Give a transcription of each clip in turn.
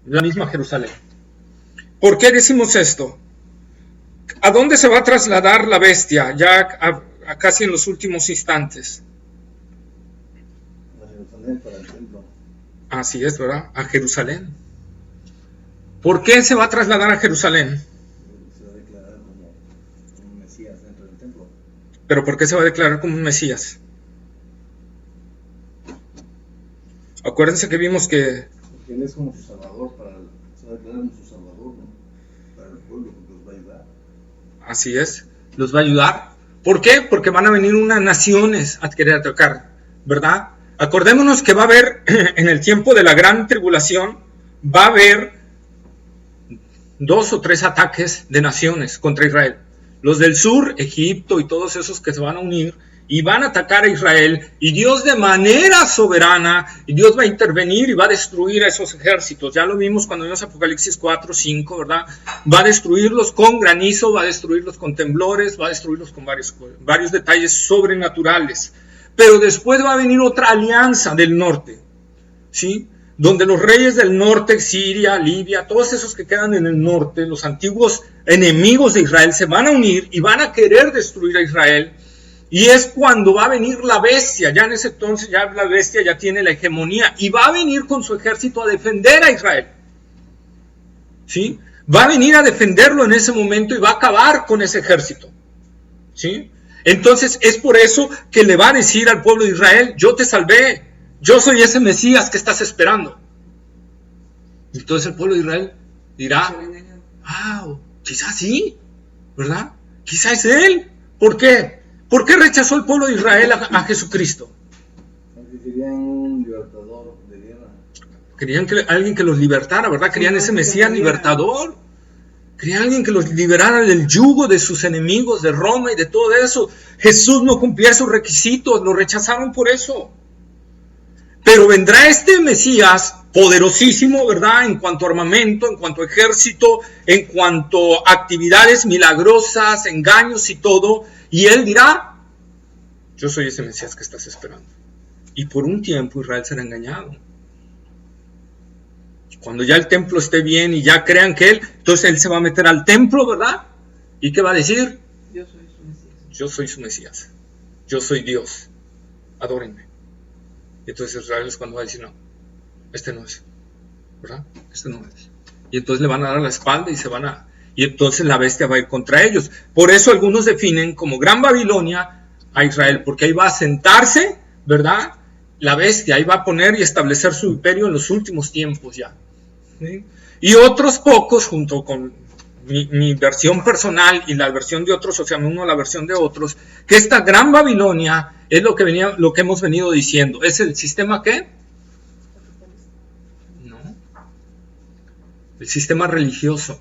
la misma Jerusalén. ¿Por qué decimos esto? ¿A dónde se va a trasladar la bestia ya a casi en los últimos instantes? A Jerusalén, para el templo. Así es, ¿verdad? A Jerusalén. ¿Por qué se va a trasladar a Jerusalén? Se va a declarar como un Mesías dentro del templo. ¿Pero por qué se va a declarar como un Mesías? Acuérdense que vimos que... Porque él es como su salvador, se va a declarar como su salvador, ¿no? Para el pueblo, porque los va a ayudar. Así es, los va a ayudar. ¿Por qué? Porque van a venir unas naciones a querer atacar, ¿verdad? Acordémonos que va a haber, en el tiempo de la gran tribulación, va a haber 2 o 3 ataques de naciones contra Israel. Los del sur, Egipto y todos esos que se van a unir y van a atacar a Israel, y Dios de manera soberana, y Dios va a intervenir y va a destruir a esos ejércitos. Ya lo vimos cuando vimos Apocalipsis 4, 5, ¿verdad? Va a destruirlos con granizo, va a destruirlos con temblores, va a destruirlos con varios detalles sobrenaturales. Pero después va a venir otra alianza del norte, ¿sí? Donde los reyes del norte, Siria, Libia, todos esos que quedan en el norte, los antiguos enemigos de Israel, se van a unir y van a querer destruir a Israel. Y es cuando va a venir la bestia. Ya en ese entonces ya la bestia ya tiene la hegemonía y va a venir con su ejército a defender a Israel, ¿sí? Va a venir a defenderlo en ese momento y va a acabar con ese ejército, ¿sí? Entonces es por eso que le va a decir al pueblo de Israel: yo te salvé, yo soy ese Mesías que estás esperando. Entonces el pueblo de Israel dirá: quizás sí, ¿verdad? Quizás es él. ¿Por qué? ¿Por qué rechazó el pueblo de Israel a Jesucristo? Porque querían un libertador de guerra. Querían alguien que los libertara, ¿verdad? Querían ese Mesías libertador. Querían alguien que los liberara del yugo de sus enemigos, de Roma y de todo eso. Jesús no cumplía sus requisitos, lo rechazaron por eso. Pero vendrá este Mesías poderosísimo, ¿verdad? En cuanto a armamento, en cuanto a ejército, en cuanto a actividades milagrosas, engaños y todo. Y él dirá: yo soy ese Mesías que estás esperando. Y por un tiempo Israel será engañado. Cuando ya el templo esté bien y ya crean que él, entonces él se va a meter al templo, ¿verdad? ¿Y qué va a decir? Yo soy su Mesías. Yo soy su Mesías. Yo soy Dios. Adórenme. Y entonces Israel es cuando va a decir: no, este no es, ¿verdad? Este no es. Y entonces le van a dar la espalda y entonces la bestia va a ir contra ellos. Por eso algunos definen como Gran Babilonia a Israel, porque ahí va a sentarse, ¿verdad? La bestia, ahí va a poner y establecer su imperio en los últimos tiempos ya, ¿sí? Y otros pocos, junto con mi versión personal y la versión de otros, o sea, uno la versión de otros, que esta Gran Babilonia es lo que hemos venido diciendo. ¿Es el sistema qué? No. El sistema religioso,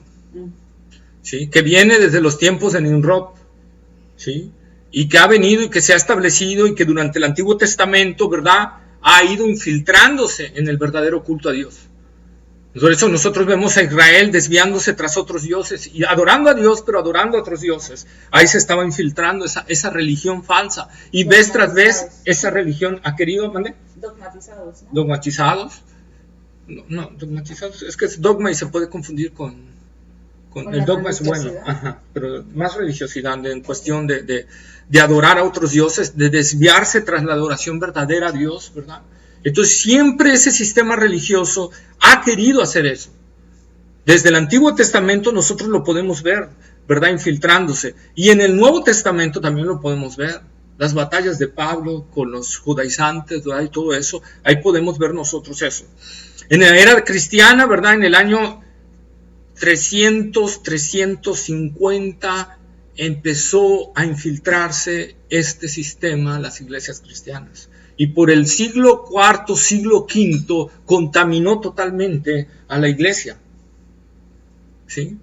¿sí? Que viene desde los tiempos de Nimrod, ¿sí? Y que ha venido y que se ha establecido y que durante el Antiguo Testamento, ¿verdad?, ha ido infiltrándose en el verdadero culto a Dios. Por eso nosotros vemos a Israel desviándose tras otros dioses y adorando a Dios, pero adorando a otros dioses. Ahí se estaba infiltrando esa religión falsa. Y vez tras vez esa religión ha querido, ¿mande? Dogmatizados, ¿no? Dogmatizados. No, dogmatizados. Es que es dogma y se puede confundir con el dogma es bueno, pero más religiosidad en cuestión de adorar a otros dioses, de desviarse tras la adoración verdadera a Dios, ¿verdad? Entonces siempre ese sistema religioso ha querido hacer eso. Desde el Antiguo Testamento nosotros lo podemos ver, ¿verdad?, infiltrándose. Y en el Nuevo Testamento también lo podemos ver. Las batallas de Pablo con los judaizantes, ¿verdad?, y todo eso, ahí podemos ver nosotros eso. En la era cristiana, ¿verdad?, en el año 350 empezó a infiltrarse este sistema en las iglesias cristianas. Y por el siglo IV, siglo V, contaminó totalmente a la iglesia, ¿sí?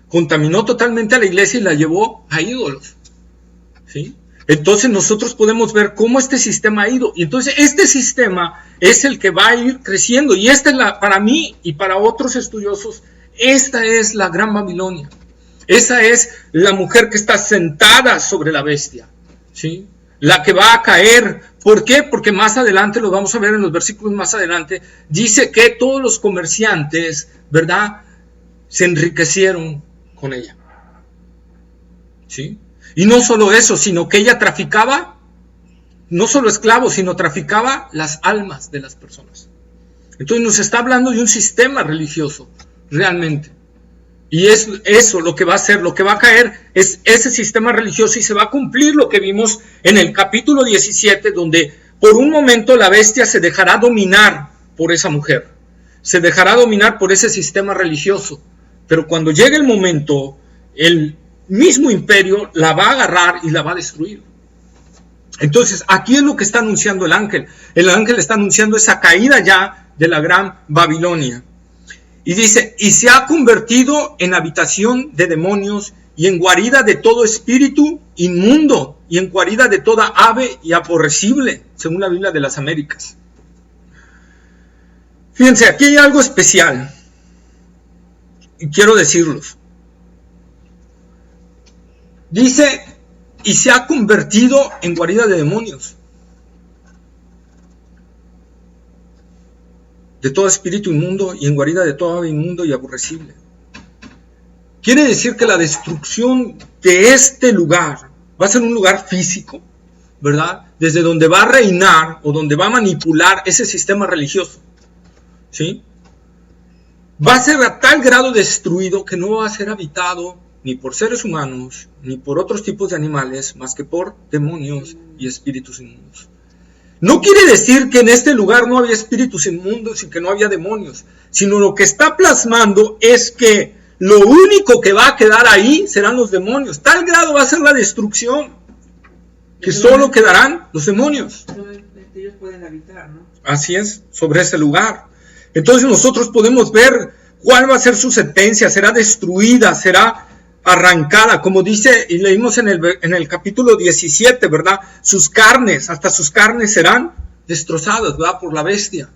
Contaminó totalmente a la iglesia y la llevó a ídolos, ¿sí? Entonces nosotros podemos ver cómo este sistema ha ido. Y entonces este sistema es el que va a ir creciendo. Y esta es para mí y para otros estudiosos, esta es la Gran Babilonia. Esa es la mujer que está sentada sobre la bestia, ¿sí? La que va a caer ¿Por qué? Porque más adelante, lo vamos a ver en los versículos más adelante, dice que todos los comerciantes, ¿verdad?, se enriquecieron con ella. ¿Sí? Y no solo eso, sino que ella traficaba, no solo esclavos, sino traficaba las almas de las personas. Entonces nos está hablando de un sistema religioso, realmente. Y es eso lo que va a hacer, lo que va a caer es ese sistema religioso, y se va a cumplir lo que vimos en el capítulo 17, donde por un momento la bestia se dejará dominar por esa mujer, se dejará dominar por ese sistema religioso, pero cuando llegue el momento, el mismo imperio la va a agarrar y la va a destruir. Entonces aquí es lo que está anunciando el ángel está anunciando esa caída ya de la gran Babilonia. Y dice, y se ha convertido en habitación de demonios y en guarida de todo espíritu inmundo y en guarida de toda ave y aborrecible, según la Biblia de las Américas. Fíjense, aquí hay algo especial y quiero decirlos. Dice, y se ha convertido en guarida de demonios, de todo espíritu inmundo y en guarida de todo ave inmundo y aborrecible. Quiere decir que la destrucción de este lugar va a ser un lugar físico, ¿verdad? Desde donde va a reinar o donde va a manipular ese sistema religioso, ¿sí? Va a ser a tal grado destruido que no va a ser habitado ni por seres humanos, ni por otros tipos de animales, más que por demonios y espíritus inmundos. No quiere decir que en este lugar no había espíritus inmundos y que no había demonios, sino lo que está plasmando es que lo único que va a quedar ahí serán los demonios. Tal grado va a ser la destrucción que solo quedarán los demonios. Ellos pueden habitar, ¿no? Así es, sobre ese lugar. Entonces nosotros podemos ver cuál va a ser su sentencia. Será destruida, será arrancada, como dice y leímos en el capítulo 17, ¿verdad? Sus carnes, hasta sus carnes serán destrozadas, ¿verdad? Por la bestia.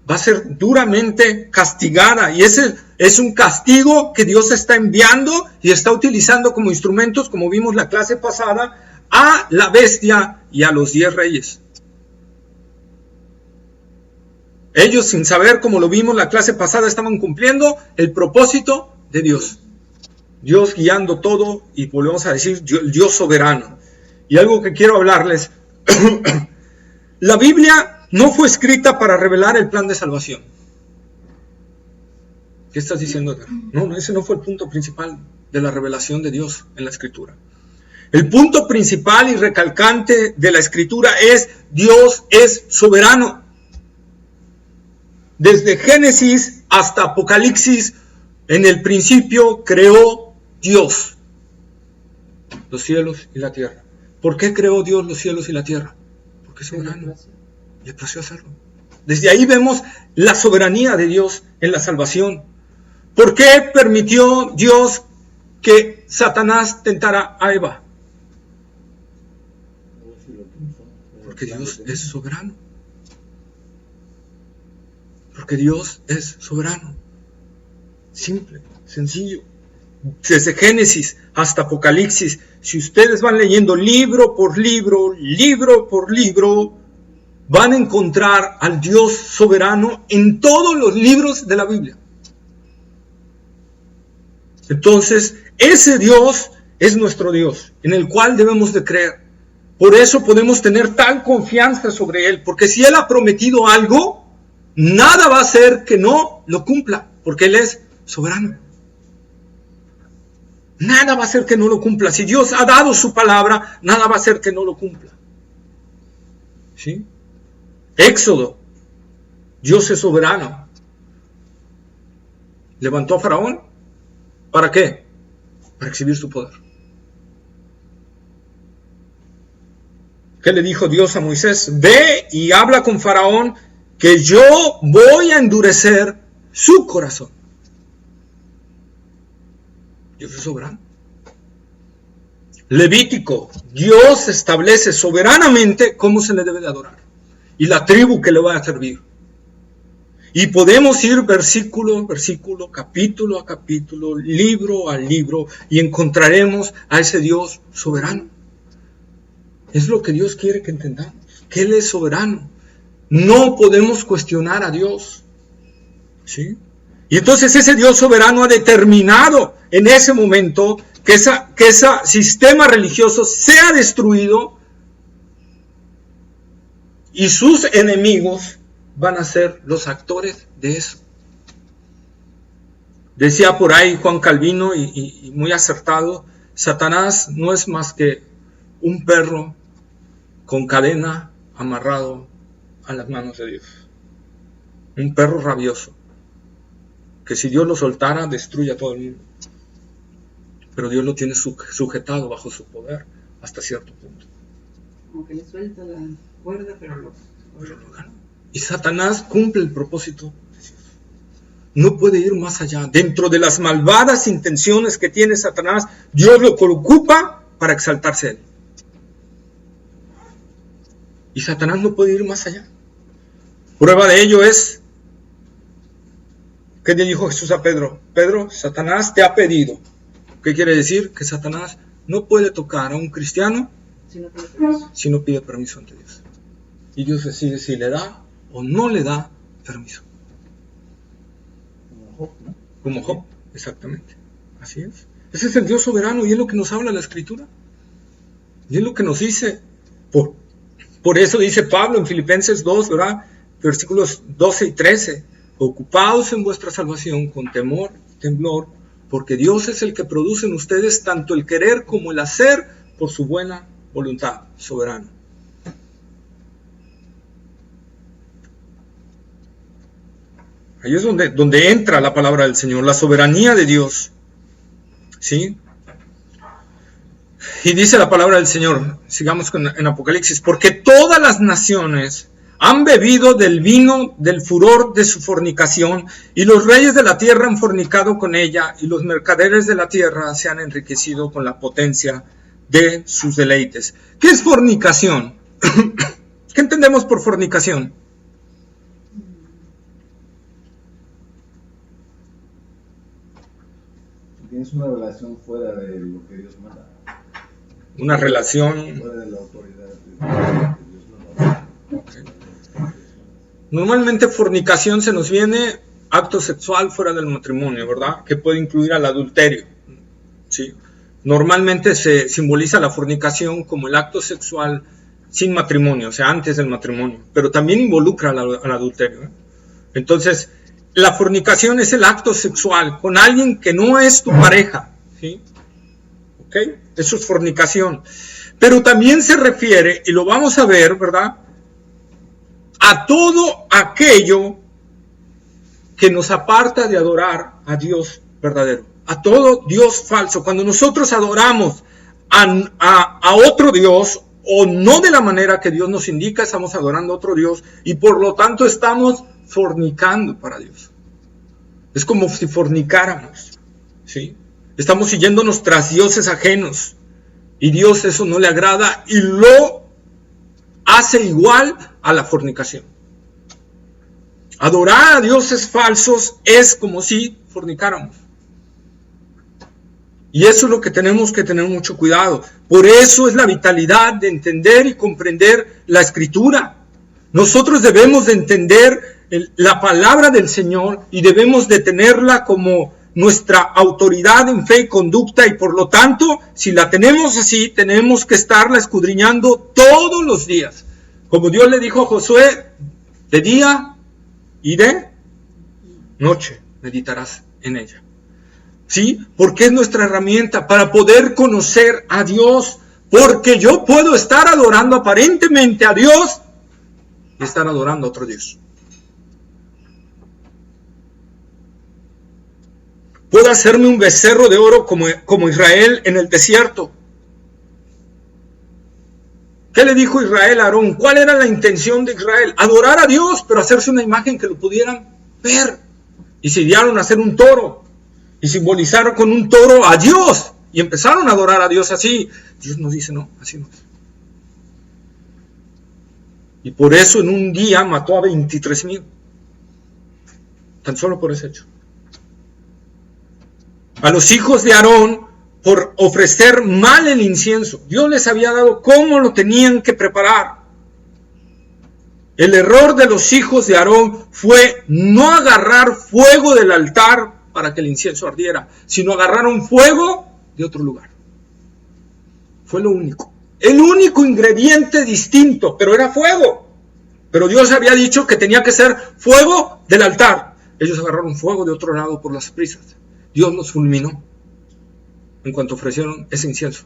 Va a ser duramente castigada, y ese es un castigo que Dios está enviando y está utilizando como instrumentos, como vimos la clase pasada, a la bestia y a los 10 reyes. Ellos, sin saber, como lo vimos la clase pasada, estaban cumpliendo el propósito de Dios. Dios guiando todo, y volvemos a decir, Dios soberano. Y algo que quiero hablarles, la Biblia no fue escrita para revelar el plan de salvación. ¿Qué estás diciendo? No, ese no fue el punto principal de la revelación de Dios en la Escritura. El punto principal y recalcante de la Escritura es, Dios es soberano. Desde Génesis hasta Apocalipsis, en el principio creó Dios los cielos y la tierra. ¿Por qué creó Dios los cielos y la tierra? Porque es soberano. Le plació hacerlo. Desde ahí vemos la soberanía de Dios en la salvación. ¿Por qué permitió Dios que Satanás tentara a Eva? Porque Dios es soberano. Porque Dios es soberano. Simple, sencillo. Desde Génesis hasta Apocalipsis, si ustedes van leyendo libro por libro, van a encontrar al Dios soberano en todos los libros de la Biblia. Entonces, ese Dios es nuestro Dios, en el cual debemos de creer. Por eso podemos tener tal confianza sobre Él, porque si Él ha prometido algo, nada va a hacer que no lo cumpla, porque Él es soberano. Nada va a hacer que no lo cumpla. Si Dios ha dado su palabra, nada va a hacer que no lo cumpla. ¿Sí? Éxodo. Dios es soberano. Levantó a Faraón. ¿Para qué? Para exhibir su poder. ¿Qué le dijo Dios a Moisés? Ve y habla con Faraón, que yo voy a endurecer su corazón. Dios es soberano. Levítico, Dios establece soberanamente cómo se le debe de adorar y la tribu que le va a servir. Y podemos ir versículo a versículo, capítulo a capítulo, libro a libro, y encontraremos a ese Dios soberano. Es lo que Dios quiere que entendamos. que Él es soberano. No podemos cuestionar a Dios. ¿Sí? Y entonces ese Dios soberano ha determinado en ese momento que ese sistema religioso sea destruido y sus enemigos van a ser los actores de eso. Decía por ahí Juan Calvino, y muy acertado, Satanás no es más que un perro con cadena amarrado a las manos de Dios. Un perro rabioso, que si Dios lo soltara, destruye a todo el mundo. Pero Dios lo tiene sujetado bajo su poder hasta cierto punto. Como que le suelta la cuerda, pero lo gana. Y Satanás cumple el propósito de Dios. No puede ir más allá. Dentro de las malvadas intenciones que tiene Satanás, Dios lo ocupa para exaltarse a él. Y Satanás no puede ir más allá. Prueba de ello es, ¿qué le dijo Jesús a Pedro? Pedro, Satanás te ha pedido. ¿Qué quiere decir? Que Satanás no puede tocar a un cristiano si no pide permiso ante Dios. Y Dios decide si le da o no le da permiso. Como Job, exactamente. Así es. Ese es el Dios soberano y es lo que nos habla la Escritura. Y es lo que nos dice. Por eso dice Pablo en Filipenses 2, ¿verdad? Versículos 12 y 13. Ocupaos en vuestra salvación con temor y temblor, porque Dios es el que produce en ustedes tanto el querer como el hacer por su buena voluntad soberana. Ahí es donde entra la palabra del Señor, la soberanía de Dios. ¿Sí? Y dice la palabra del Señor, sigamos en Apocalipsis, porque todas las naciones han bebido del vino del furor de su fornicación, y los reyes de la tierra han fornicado con ella, y los mercaderes de la tierra se han enriquecido con la potencia de sus deleites. ¿Qué es fornicación? ¿Qué entendemos por fornicación? Tienes una relación fuera de lo que Dios manda. Una relación fuera de la autoridad de Dios manda. Okay. Normalmente fornicación se nos viene acto sexual fuera del matrimonio, ¿verdad? Que puede incluir al adulterio. ¿Sí? Normalmente se simboliza la fornicación como el acto sexual sin matrimonio, o sea, antes del matrimonio, pero también involucra al adulterio. Entonces, la fornicación es el acto sexual con alguien que no es tu pareja, ¿sí? ¿Ok? Eso es fornicación. Pero también se refiere, y lo vamos a ver, ¿verdad?, a todo aquello que nos aparta de adorar a Dios verdadero, a todo Dios falso. Cuando nosotros adoramos a otro Dios, o no de la manera que Dios nos indica, estamos adorando a otro Dios, y por lo tanto estamos fornicando para Dios. Es como si fornicáramos, ¿sí? Estamos siguiéndonos tras dioses ajenos, y Dios eso no le agrada y lo hace igual a la fornicación. Adorar a dioses falsos es como si fornicáramos. Y eso es lo que tenemos que tener mucho cuidado. Por eso es la vitalidad de entender y comprender la Escritura. Nosotros debemos de entender la palabra del Señor y debemos de tenerla como nuestra autoridad en fe y conducta, y por lo tanto, si la tenemos así, tenemos que estarla escudriñando todos los días. Como Dios le dijo a Josué, de día y de noche meditarás en ella. ¿Sí? Porque es nuestra herramienta para poder conocer a Dios, porque yo puedo estar adorando aparentemente a Dios y estar adorando a otro Dios. Puedo hacerme un becerro de oro como Israel en el desierto. ¿Qué le dijo Israel a Aarón? ¿Cuál era la intención de Israel? Adorar a Dios, pero hacerse una imagen que lo pudieran ver. Y se idearon a hacer un toro. Y simbolizaron con un toro a Dios. Y empezaron a adorar a Dios así. Dios nos dice, no, así no es. Y por eso en un día mató a 23,000. Tan solo por ese hecho. A los hijos de Aarón por ofrecer mal el incienso. Dios les había dado cómo lo tenían que preparar. El error de los hijos de Aarón fue no agarrar fuego del altar para que el incienso ardiera, sino agarraron fuego de otro lugar. Fue lo único. El único ingrediente distinto, pero era fuego. Pero Dios había dicho que tenía que ser fuego del altar. Ellos agarraron fuego de otro lado por las prisas. Dios los fulminó en cuanto ofrecieron ese incienso.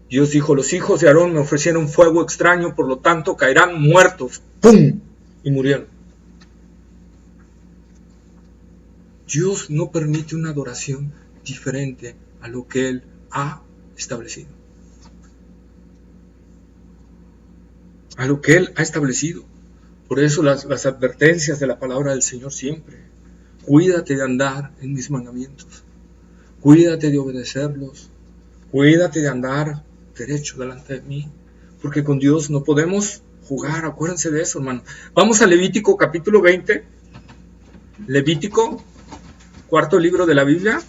Dios dijo, los hijos de Aarón me ofrecieron fuego extraño, por lo tanto caerán muertos. ¡Pum! Y murieron. Dios no permite una adoración diferente a lo que Él ha establecido. A lo que Él ha establecido. Por eso las advertencias de la palabra del Señor siempre. Cuídate de andar en mis mandamientos. Cuídate de obedecerlos. Cuídate de andar derecho delante de mí. Porque con Dios no podemos jugar. Acuérdense de eso, hermano. Vamos a Levítico capítulo 20. Levítico, cuarto libro de la Biblia.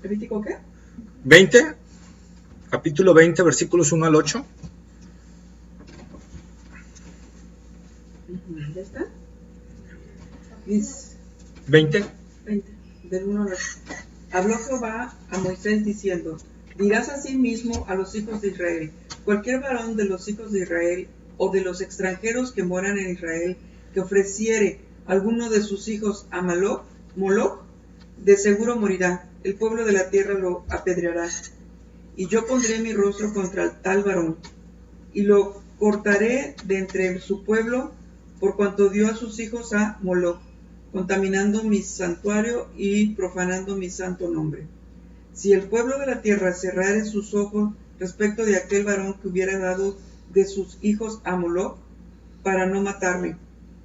¿Levítico qué? 20. Capítulo 20, versículos 1 al 8. ¿Ya está? 20. 20, del 1 al 8. Habló Jehová a Moisés diciendo, dirás asimismo a los hijos de Israel, cualquier varón de los hijos de Israel o de los extranjeros que moran en Israel, que ofreciere alguno de sus hijos a Moloch, de seguro morirá, el pueblo de la tierra lo apedreará. Y yo pondré mi rostro contra tal varón, y lo cortaré de entre su pueblo, por cuanto dio a sus hijos a Moloch, contaminando mi santuario y profanando mi santo nombre. Si el pueblo de la tierra cerrare sus ojos respecto de aquel varón que hubiera dado de sus hijos a Moloch, para no matarle,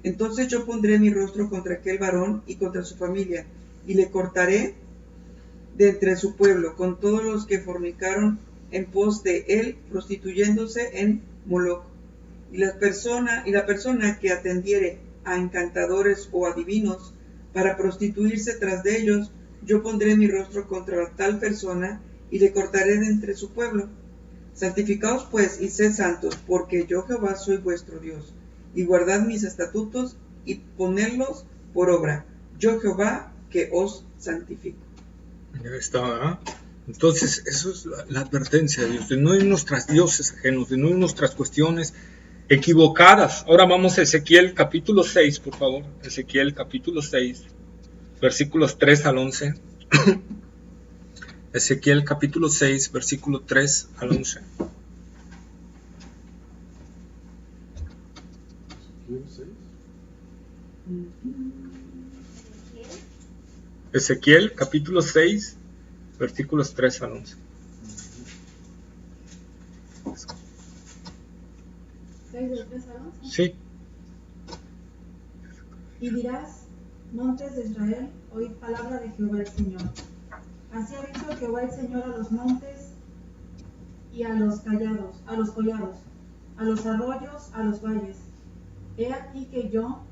entonces yo pondré mi rostro contra aquel varón y contra su familia, y le cortaré de entre su pueblo, con todos los que fornicaron en pos de él, prostituyéndose en Moloch. Y la persona que atendiere a encantadores o adivinos para prostituirse tras de ellos, yo pondré mi rostro contra tal persona y le cortaré de entre su pueblo. Santificaos pues y sed santos, porque yo Jehová soy vuestro Dios, y guardad mis estatutos y ponedlos por obra. Yo Jehová que os santifico. Ya está, ¿verdad? Entonces, eso es la advertencia de Dios, de no irnos tras dioses ajenos, de no irnos tras cuestiones equivocadas. Ahora vamos a Ezequiel capítulo 6, por favor. Ezequiel capítulo 6, versículos 3 al 11. Ezequiel capítulo 6, versículo 3 al 11. Ezequiel capítulo 6, versículos 3 al 11. ¿6 del 3 al 11? Sí. Y dirás, montes de Israel, oíd palabra de Jehová el Señor. Así ha dicho Jehová el Señor a los montes y a los collados, a los arroyos, a los valles. He aquí que yo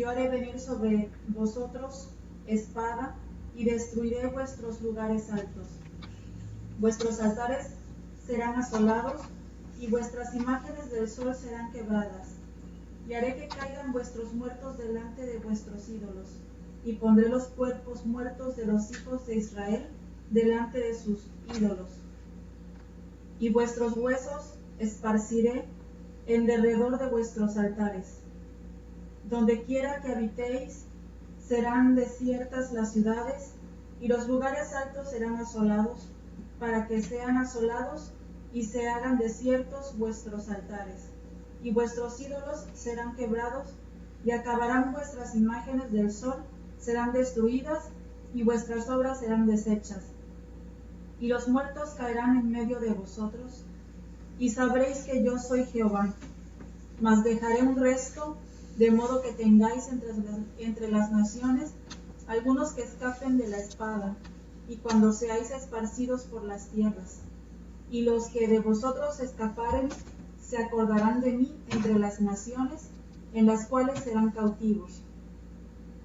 haré venir sobre vosotros espada, y destruiré vuestros lugares altos. Vuestros altares serán asolados, y vuestras imágenes del sol serán quebradas. Y haré que caigan vuestros muertos delante de vuestros ídolos, y pondré los cuerpos muertos de los hijos de Israel delante de sus ídolos. Y vuestros huesos esparciré en derredor de vuestros altares. Donde quiera que habitéis, serán desiertas las ciudades, y los lugares altos serán asolados, para que sean asolados y se hagan desiertos vuestros altares. Y vuestros ídolos serán quebrados, y acabarán vuestras imágenes del sol, serán destruidas, y vuestras obras serán deshechas. Y los muertos caerán en medio de vosotros, y sabréis que yo soy Jehová. Mas dejaré un resto, de modo que tengáis entre las naciones algunos que escapen de la espada, y cuando seáis esparcidos por las tierras. Y los que de vosotros escaparen se acordarán de mí entre las naciones, en las cuales serán cautivos.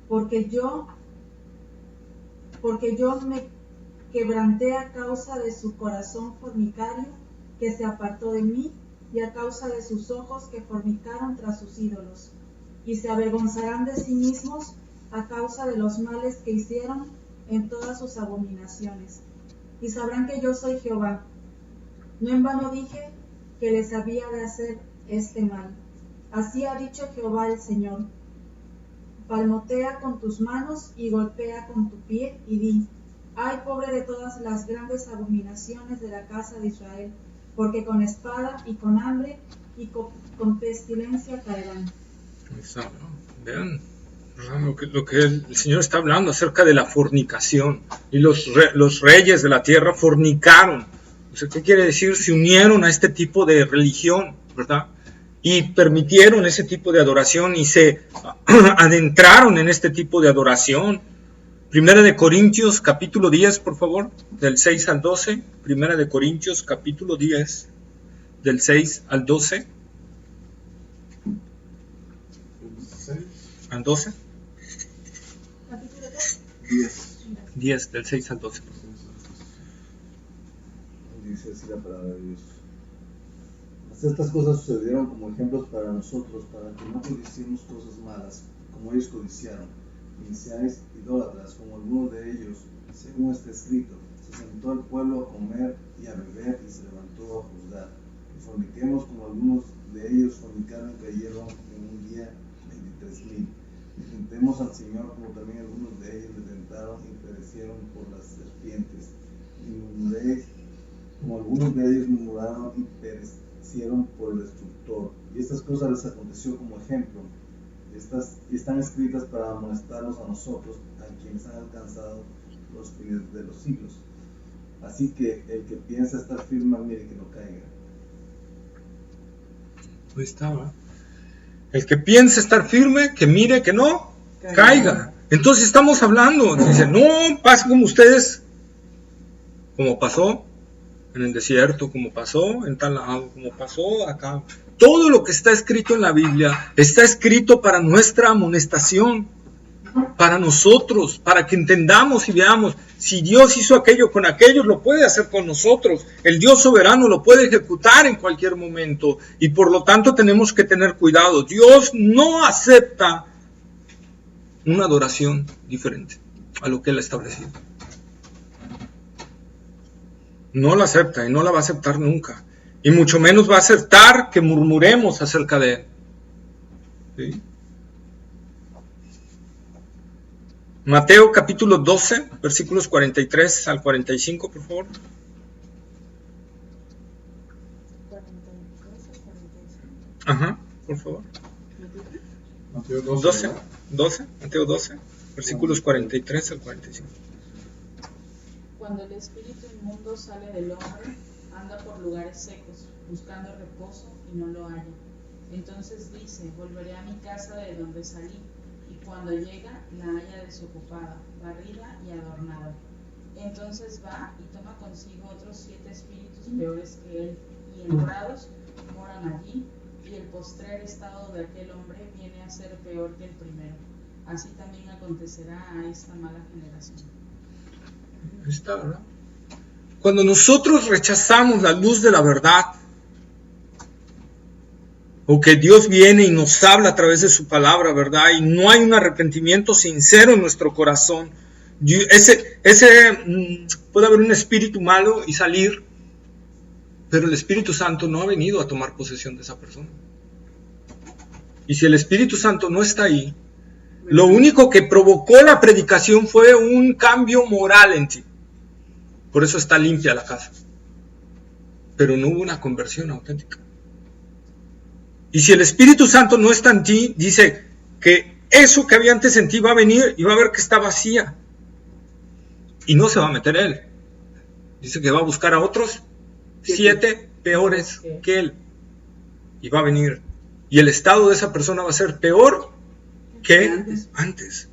Porque yo me quebranté a causa de su corazón fornicario, que se apartó de mí, y a causa de sus ojos que fornicaron tras sus ídolos. Y se avergonzarán de sí mismos a causa de los males que hicieron en todas sus abominaciones. Y sabrán que yo soy Jehová. No en vano dije que les había de hacer este mal. Así ha dicho Jehová el Señor. Palmotea con tus manos y golpea con tu pie y di: ay, pobre de todas las grandes abominaciones de la casa de Israel, porque con espada y con hambre y con pestilencia caerán. Vean lo que el Señor está hablando acerca de la fornicación. Y los reyes de la tierra fornicaron. O sea, ¿qué quiere decir? Se unieron a este tipo de religión, ¿verdad? Y permitieron ese tipo de adoración y se adentraron en este tipo de adoración. Primera de Corintios capítulo 10, por favor, del 6 al 12. Primera de Corintios capítulo 10, del 6 al 12. ¿Al 12? Capítulo 10. Del 6 al 12. Dice así la palabra de Dios. Estas cosas sucedieron como ejemplos para nosotros, para que no codiciemos cosas malas, como ellos codiciaron, y seáis idólatras, como algunos de ellos, según está escrito. Se sentó el pueblo a comer y a beber, y se levantó a juzgar. Y forniquemos como algunos de ellos fornicaron y cayeron en un día 23,000. Y tentemos al Señor como también algunos de ellos le tentaron y perecieron por las serpientes. Y murmuréis como algunos de ellos murmuraron y perecieron por el destructor. Y estas cosas les aconteció como ejemplo. Están escritas para amonestarnos a nosotros, a quienes han alcanzado los fines de los siglos. Así que el que piensa estar firme, mire que no caiga. Ahí estaba. El que piensa estar firme, que mire que no caiga. Entonces estamos hablando, dice, no pase como ustedes, como pasó en el desierto, como pasó en tal lado, como pasó acá. Todo lo que está escrito en la Biblia está escrito para nuestra amonestación, para nosotros, para que entendamos y veamos, si Dios hizo aquello con aquellos, lo puede hacer con nosotros. El Dios soberano lo puede ejecutar en cualquier momento y por lo tanto tenemos que tener cuidado. Dios no acepta una adoración diferente a lo que Él ha establecido. No la acepta y no la va a aceptar nunca. Y mucho menos va a aceptar que murmuremos acerca de Él. ¿Sí? Mateo capítulo 12, versículos 43 al 45, por favor. 43 al 45. Ajá, por favor. Mateo 12, Mateo 12, versículos 43 al 45. Cuando el espíritu inmundo sale del hombre, anda por lugares secos, buscando reposo y no lo halla. Entonces dice: volveré a mi casa de donde salí. Y cuando llega, la halla desocupada, barrida y adornada. Entonces va y toma consigo otros 7 espíritus peores que él, y entrados moran allí, y el postrer estado de aquel hombre viene a ser peor que el primero. Así también acontecerá a esta mala generación. Está, ¿verdad? Cuando nosotros rechazamos la luz de la verdad, o que Dios viene y nos habla a través de su palabra, ¿verdad? Y no hay un arrepentimiento sincero en nuestro corazón. Puede haber un espíritu malo y salir, pero el Espíritu Santo no ha venido a tomar posesión de esa persona. Y si el Espíritu Santo no está ahí, lo único que provocó la predicación fue un cambio moral en ti. Por eso está limpia la casa. Pero no hubo una conversión auténtica. Y si el Espíritu Santo no está en ti, dice que eso que había antes en ti va a venir y va a ver que está vacía. Y no se va a meter él. Dice que va a buscar a otros 7 peores que él. Y va a venir. Y el estado de esa persona va a ser peor que antes.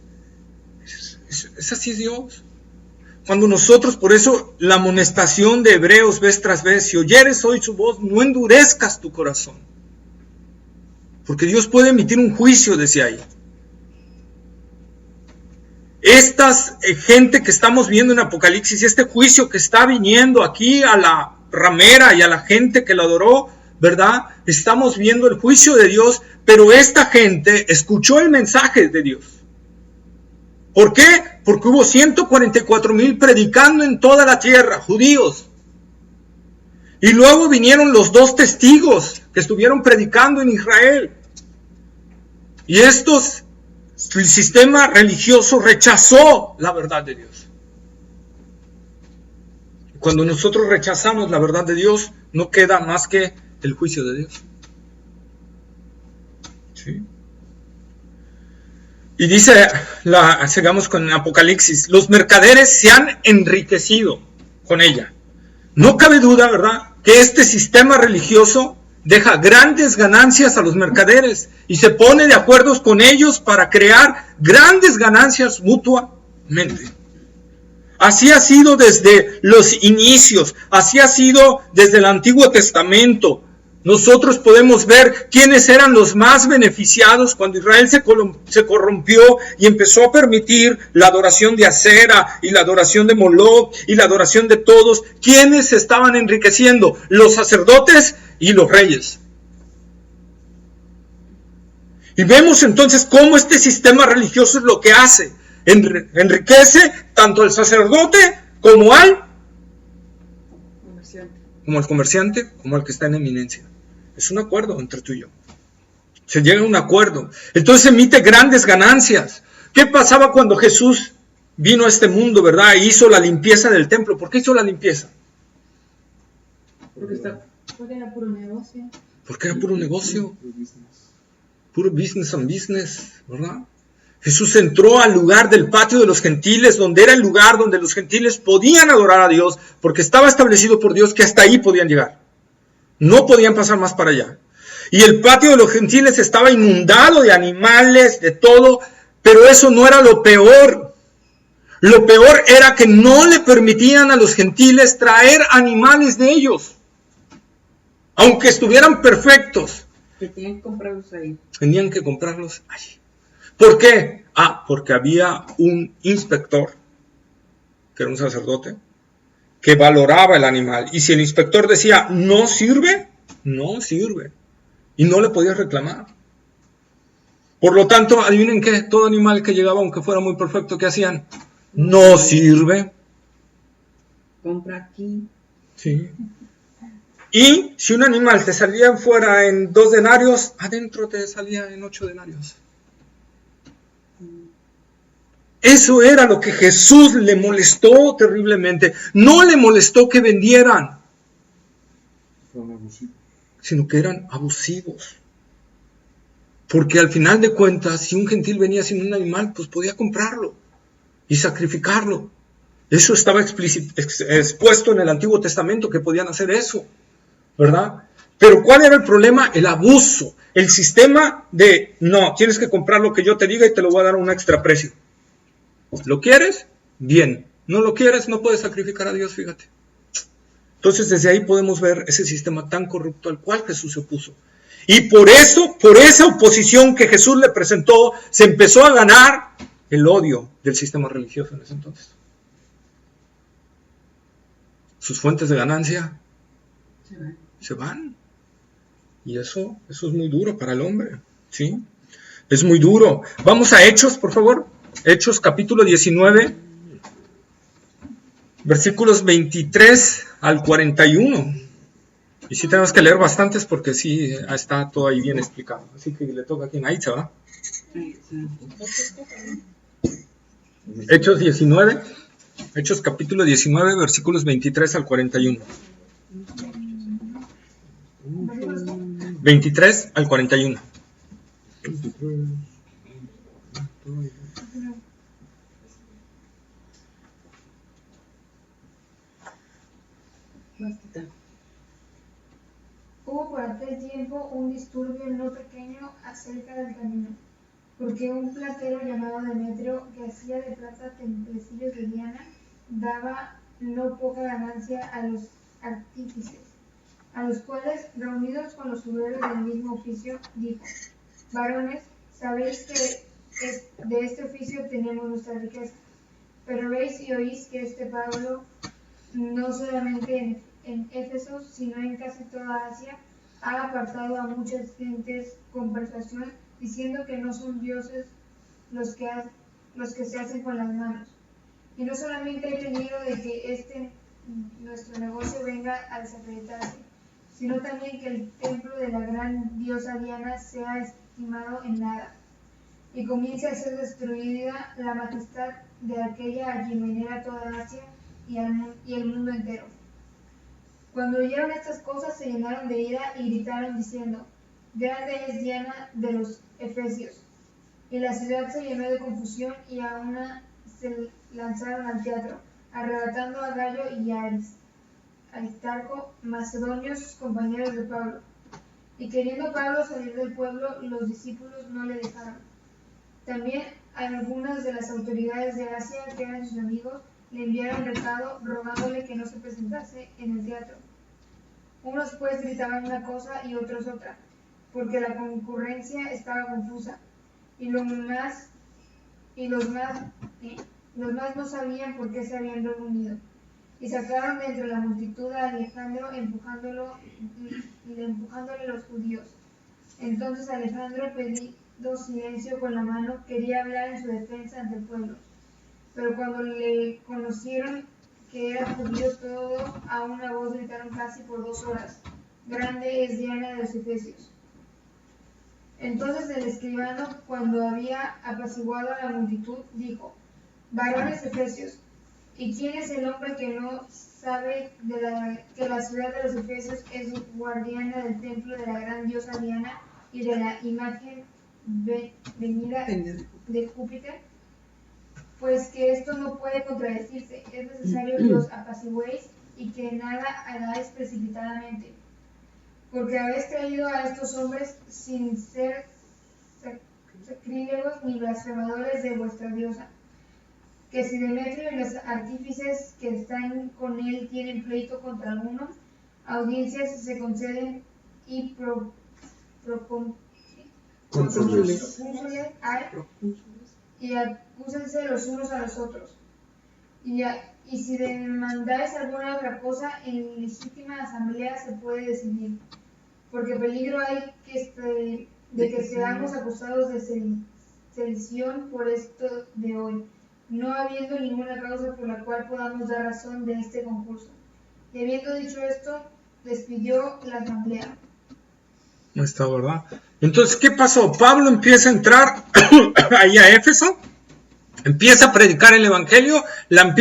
Es así Dios. Cuando nosotros, por eso la amonestación de Hebreos vez tras vez, si oyeres hoy su voz, no endurezcas tu corazón. Porque Dios puede emitir un juicio desde ahí. Esta gente que estamos viendo en Apocalipsis, este juicio que está viniendo aquí a la ramera y a la gente que lo adoró, ¿verdad? Estamos viendo el juicio de Dios, pero esta gente escuchó el mensaje de Dios. ¿Por qué? Porque hubo 144,000 predicando en toda la tierra, judíos. Y luego vinieron los 2 testigos que estuvieron predicando en Israel. Y el sistema religioso rechazó la verdad de Dios. Cuando nosotros rechazamos la verdad de Dios, no queda más que el juicio de Dios. ¿Sí? Y dice, sigamos con Apocalipsis, los mercaderes se han enriquecido con ella. No cabe duda, ¿verdad?, que este sistema religioso deja grandes ganancias a los mercaderes y se pone de acuerdo con ellos para crear grandes ganancias mutuamente. Así ha sido desde los inicios, así ha sido desde el Antiguo Testamento. Nosotros podemos ver quiénes eran los más beneficiados cuando Israel se corrompió y empezó a permitir la adoración de Acera y la adoración de Moloch y la adoración de todos. ¿Quiénes se estaban enriqueciendo? Los sacerdotes y los reyes. Y vemos entonces cómo este sistema religioso es lo que hace. Enriquece tanto al sacerdote como al comerciante, como al que está en eminencia. Es un acuerdo entre tú y yo. Se llega a un acuerdo. Entonces emite grandes ganancias. ¿Qué pasaba cuando Jesús vino a este mundo, verdad? E hizo la limpieza del templo. ¿Por qué hizo la limpieza? Porque era puro negocio. Porque era puro negocio. Puro business and business, ¿verdad? Jesús entró al lugar del patio de los gentiles, donde era el lugar donde los gentiles podían adorar a Dios, porque estaba establecido por Dios que hasta ahí podían llegar. No podían pasar más para allá. Y el patio de los gentiles estaba inundado de animales, de todo, pero eso no era lo peor. Lo peor era que no le permitían a los gentiles traer animales de ellos, aunque estuvieran perfectos. Que tenían que comprarlos ahí. Tenían que comprarlos allí. ¿Por qué? Porque había un inspector, que era un sacerdote, que valoraba el animal. Y si el inspector decía, no sirve, no sirve. Y no le podías reclamar. Por lo tanto, adivinen qué, todo animal que llegaba, aunque fuera muy perfecto, ¿qué hacían? No sirve. Compra aquí. Sí. Y si un animal te salía fuera en 2 denarios, adentro te salía en 8 denarios. Eso era lo que Jesús le molestó terriblemente. No le molestó que vendieran, sino que eran abusivos. Porque al final de cuentas, si un gentil venía sin un animal, pues podía comprarlo y sacrificarlo. Eso estaba expuesto en el Antiguo Testamento, que podían hacer eso, ¿verdad? Pero ¿cuál era el problema? El abuso. El sistema de, no, tienes que comprar lo que yo te diga y te lo voy a dar a un extra precio. ¿Lo quieres? Bien. ¿No lo quieres? No puedes sacrificar a Dios, fíjate. Entonces desde ahí podemos ver ese sistema tan corrupto al cual Jesús se opuso. Y por eso, por esa oposición que Jesús le presentó, se empezó a ganar el odio del sistema religioso en ese entonces. Sus fuentes de ganancia se van. Y eso es muy duro para el hombre, ¿sí? Es muy duro. Vamos a Hechos, por favor. Hechos capítulo 19, versículos 23 al 41. Y sí tenemos que leer bastantes porque sí está todo ahí bien explicado. Así que le toca aquí en Aitza, ¿verdad? Hechos 19, Hechos capítulo 19, versículos 23 al 41. 23 al 41. Hubo por aquel tiempo un disturbio no pequeño acerca del camino, porque un platero llamado Demetrio, que hacía de plata templecillos de Diana, daba no poca ganancia a los artífices, a los cuales, reunidos con los obreros del mismo oficio, dijo: varones, sabéis que de este oficio tenemos nuestra riqueza, pero veis y oís que este Pablo no solamente en Éfeso, sino en casi toda Asia, ha apartado a muchas gentes con persuasión, diciendo que no son dioses los que se hacen con las manos. Y no solamente hay peligro de que nuestro negocio venga a desacreditarse, sino también que el templo de la gran diosa Diana sea estimado en nada, y comience a ser destruida la majestad de aquella a quien venera toda Asia y el mundo entero. Cuando oyeron estas cosas se llenaron de ira y gritaron diciendo: grande es Diana de los Efesios. Y la ciudad se llenó de confusión y a una se lanzaron al teatro, arrebatando a Gallo y a Aristarco, macedonios, compañeros de Pablo. Y queriendo Pablo salir del pueblo, los discípulos no le dejaron. También algunas de las autoridades de Asia, que eran sus amigos, le enviaron recado rogándole que no se presentase en el teatro. Unos pues gritaban una cosa y otros otra, porque la concurrencia estaba confusa, y los más no sabían por qué se habían reunido. Y sacaron de entre la multitud a Alejandro, empujándole los judíos. Entonces Alejandro, pedido silencio con la mano, quería hablar en su defensa ante el pueblo. Pero cuando le conocieron que era judío, todos a una voz gritaron casi por 2 horas: grande es Diana de los Efesios. Entonces el escribano, cuando había apaciguado a la multitud, dijo: varones efesios, ¿y quién es el hombre que no sabe que la ciudad de los Efesios es guardiana del templo de la gran diosa Diana y de la imagen venida de Júpiter? Pues que esto no puede contradecirse, es necesario que os apaciguéis y que nada hagáis precipitadamente, porque habéis traído a estos hombres sin ser sacrílegos ni blasfemadores de vuestra diosa. Que si Demetrio y los artífices que están con él tienen pleito contra alguno, audiencias se conceden y y acúsense los unos a los otros. Y si demandáis alguna otra cosa, en legítima asamblea se puede decidir, porque peligro hay de que seamos acusados de sedición por esto de hoy, no habiendo ninguna causa por la cual podamos dar razón de este concurso. Y habiendo dicho esto, despidió la asamblea. No está, ¿verdad? Entonces, ¿qué pasó? Pablo empieza a entrar ahí a Éfeso, empieza a predicar el evangelio, la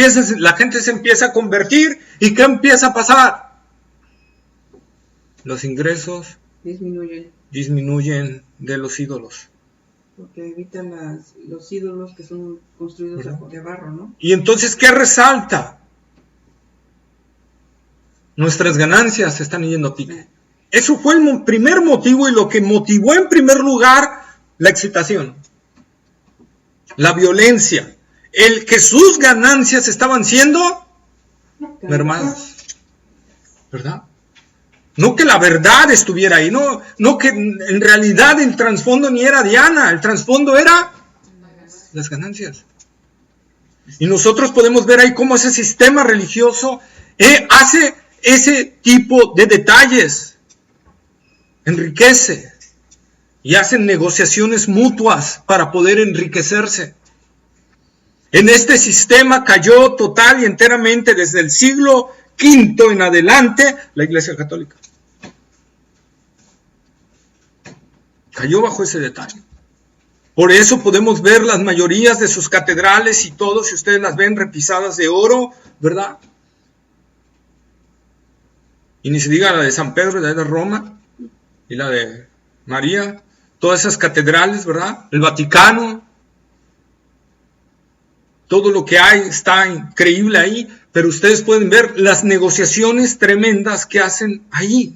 gente se empieza a convertir, ¿y qué empieza a pasar? Los ingresos disminuyen de los ídolos. Porque evitan los ídolos que son construidos de barro, ¿no? Y entonces, ¿qué resalta? Nuestras ganancias se están yendo a pique. Eso fue el primer motivo y lo que motivó en primer lugar la excitación, la violencia, el que sus ganancias estaban siendo mermadas, ¿verdad? No que la verdad estuviera ahí, no que en realidad el trasfondo ni era Diana, el trasfondo era las ganancias. Y nosotros podemos ver ahí cómo ese sistema religioso hace ese tipo de detalles, enriquece y hacen negociaciones mutuas para poder enriquecerse. En este sistema cayó total y enteramente desde el siglo V en adelante la Iglesia Católica. Cayó bajo ese detalle. Por eso podemos ver las mayorías de sus catedrales y todo, si ustedes las ven, repisadas de oro, ¿verdad? Y ni se diga la de San Pedro, la de Roma, y la de María, todas esas catedrales, ¿verdad? El Vaticano, todo lo que hay está increíble ahí, pero ustedes pueden ver las negociaciones tremendas que hacen ahí.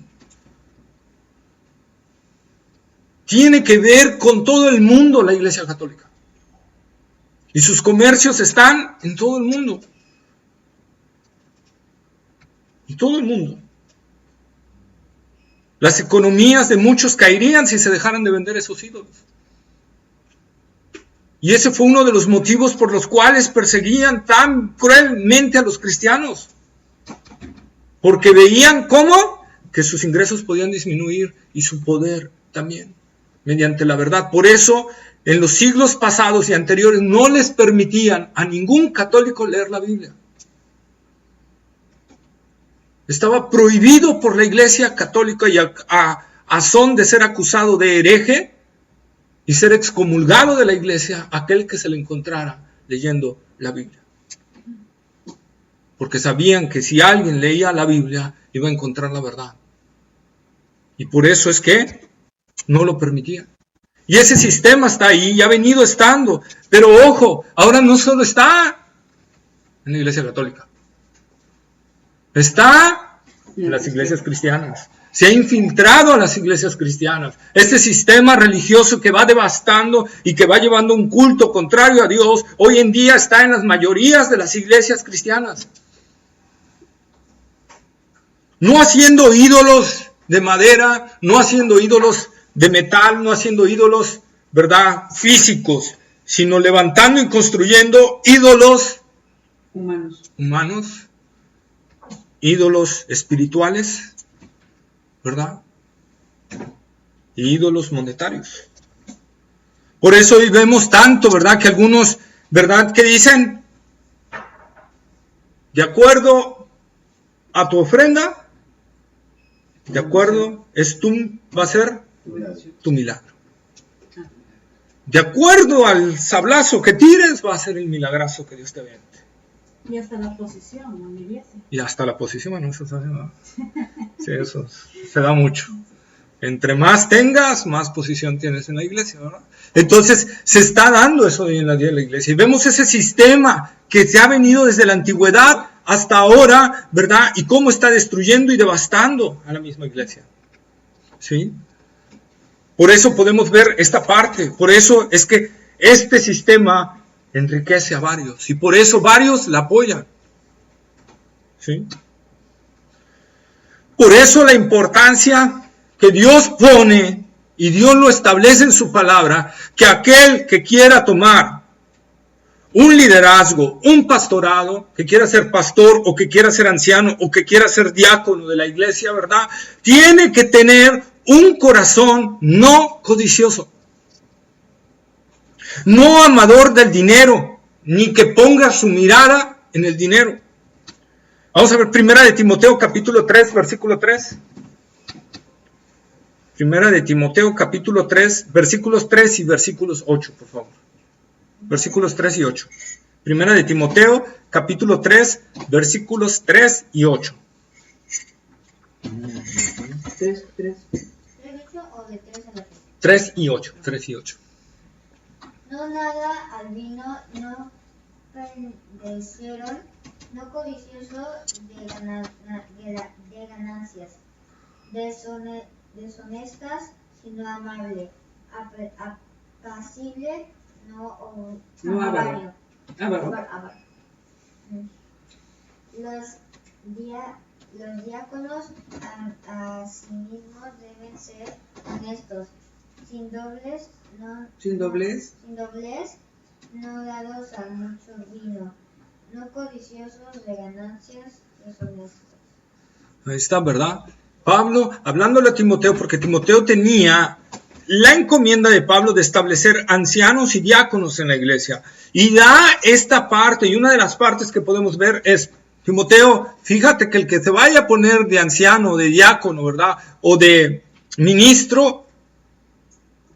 Tiene que ver con todo el mundo la Iglesia Católica. Y sus comercios están en todo el mundo. En todo el mundo. Las economías de muchos caerían si se dejaran de vender esos ídolos. Y ese fue uno de los motivos por los cuales perseguían tan cruelmente a los cristianos. Porque veían cómo que sus ingresos podían disminuir y su poder también, mediante la verdad. Por eso, en los siglos pasados y anteriores no les permitían a ningún católico leer la Biblia. Estaba prohibido por la Iglesia Católica y a son de ser acusado de hereje y ser excomulgado de la Iglesia aquel que se le encontrara leyendo la Biblia. Porque sabían que si alguien leía la Biblia iba a encontrar la verdad. Y por eso es que no lo permitían. Y ese sistema está ahí y ha venido estando. Pero ojo, ahora no solo está en la Iglesia Católica. Está en las iglesias cristianas. Se ha infiltrado a las iglesias cristianas. Este sistema religioso que va devastando y que va llevando un culto contrario a Dios, hoy en día está en las mayorías de las iglesias cristianas. No haciendo ídolos de madera, no haciendo ídolos de metal, no haciendo ídolos, ¿verdad?, físicos, sino levantando y construyendo ídolos humanos, ídolos espirituales, ¿verdad? Y ídolos monetarios. Por eso hoy vemos tanto, ¿verdad?, que algunos, ¿verdad?, que dicen, de acuerdo a tu ofrenda, de acuerdo, va a ser tu milagro. De acuerdo al sablazo que tires, va a ser el milagrazo que Dios te vende. Y hasta la posición en la iglesia. Y hasta la posición, bueno, eso sí, eso se da mucho. Entre más tengas, más posición tienes en la iglesia, ¿verdad? Entonces, se está dando eso hoy en la iglesia. Y vemos ese sistema que se ha venido desde la antigüedad hasta ahora, ¿verdad? Y cómo está destruyendo y devastando a la misma iglesia. ¿Sí? Por eso podemos ver esta parte. Por eso es que este sistema enriquece a varios. Y por eso varios la apoyan. ¿Sí? Por eso la importancia que Dios pone y Dios lo establece en su palabra, que aquel que quiera tomar un liderazgo, un pastorado, que quiera ser pastor o que quiera ser anciano o que quiera ser diácono de la iglesia, ¿verdad?, tiene que tener un corazón no codicioso, no amador del dinero, ni que ponga su mirada en el dinero. Vamos a ver 1 de Timoteo capítulo 3, versículo 3. 1 de Timoteo capítulo 3, versículos 3 y versículos 8, por favor. Versículos 3 y 8. 1 de Timoteo capítulo 3, versículos 3 y 8. 3. 3 y 8. 3 y 8. No nada al vino, no pendecieron, no codicioso de ganancias, deshonestas, sino amable, apacible, no avario. Los diáconos asimismo deben ser honestos, sin doblez, no dados a mucho vino, no codiciosos de ganancias, deshonestos. Ahí está, ¿verdad? Pablo, hablándole a Timoteo, porque Timoteo tenía la encomienda de Pablo de establecer ancianos y diáconos en la iglesia. Y da esta parte, y una de las partes que podemos ver es, Timoteo, fíjate que el que se vaya a poner de anciano, de diácono, ¿verdad?, o de ministro,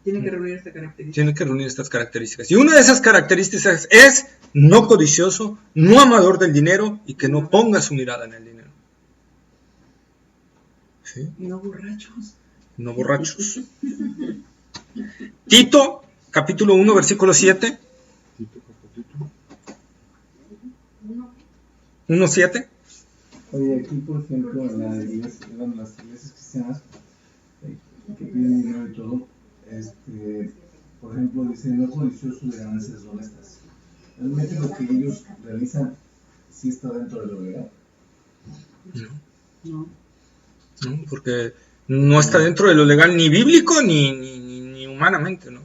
tiene que reunir esta característica. Tiene que reunir estas características. Y una de esas características es no codicioso, no amador del dinero y que no ponga su mirada en el dinero. ¿Sí? No borrachos. No borrachos. Tito, capítulo 1, versículo 7. 1:7. Oye, aquí por ejemplo en las iglesias cristianas que piden dinero y todo, por ejemplo dice no codicioso de ganancias honestas. ¿Realmente lo que ellos realizan sí está dentro de lo legal? No. No, porque no está dentro de lo legal ni bíblico ni humanamente, ¿no?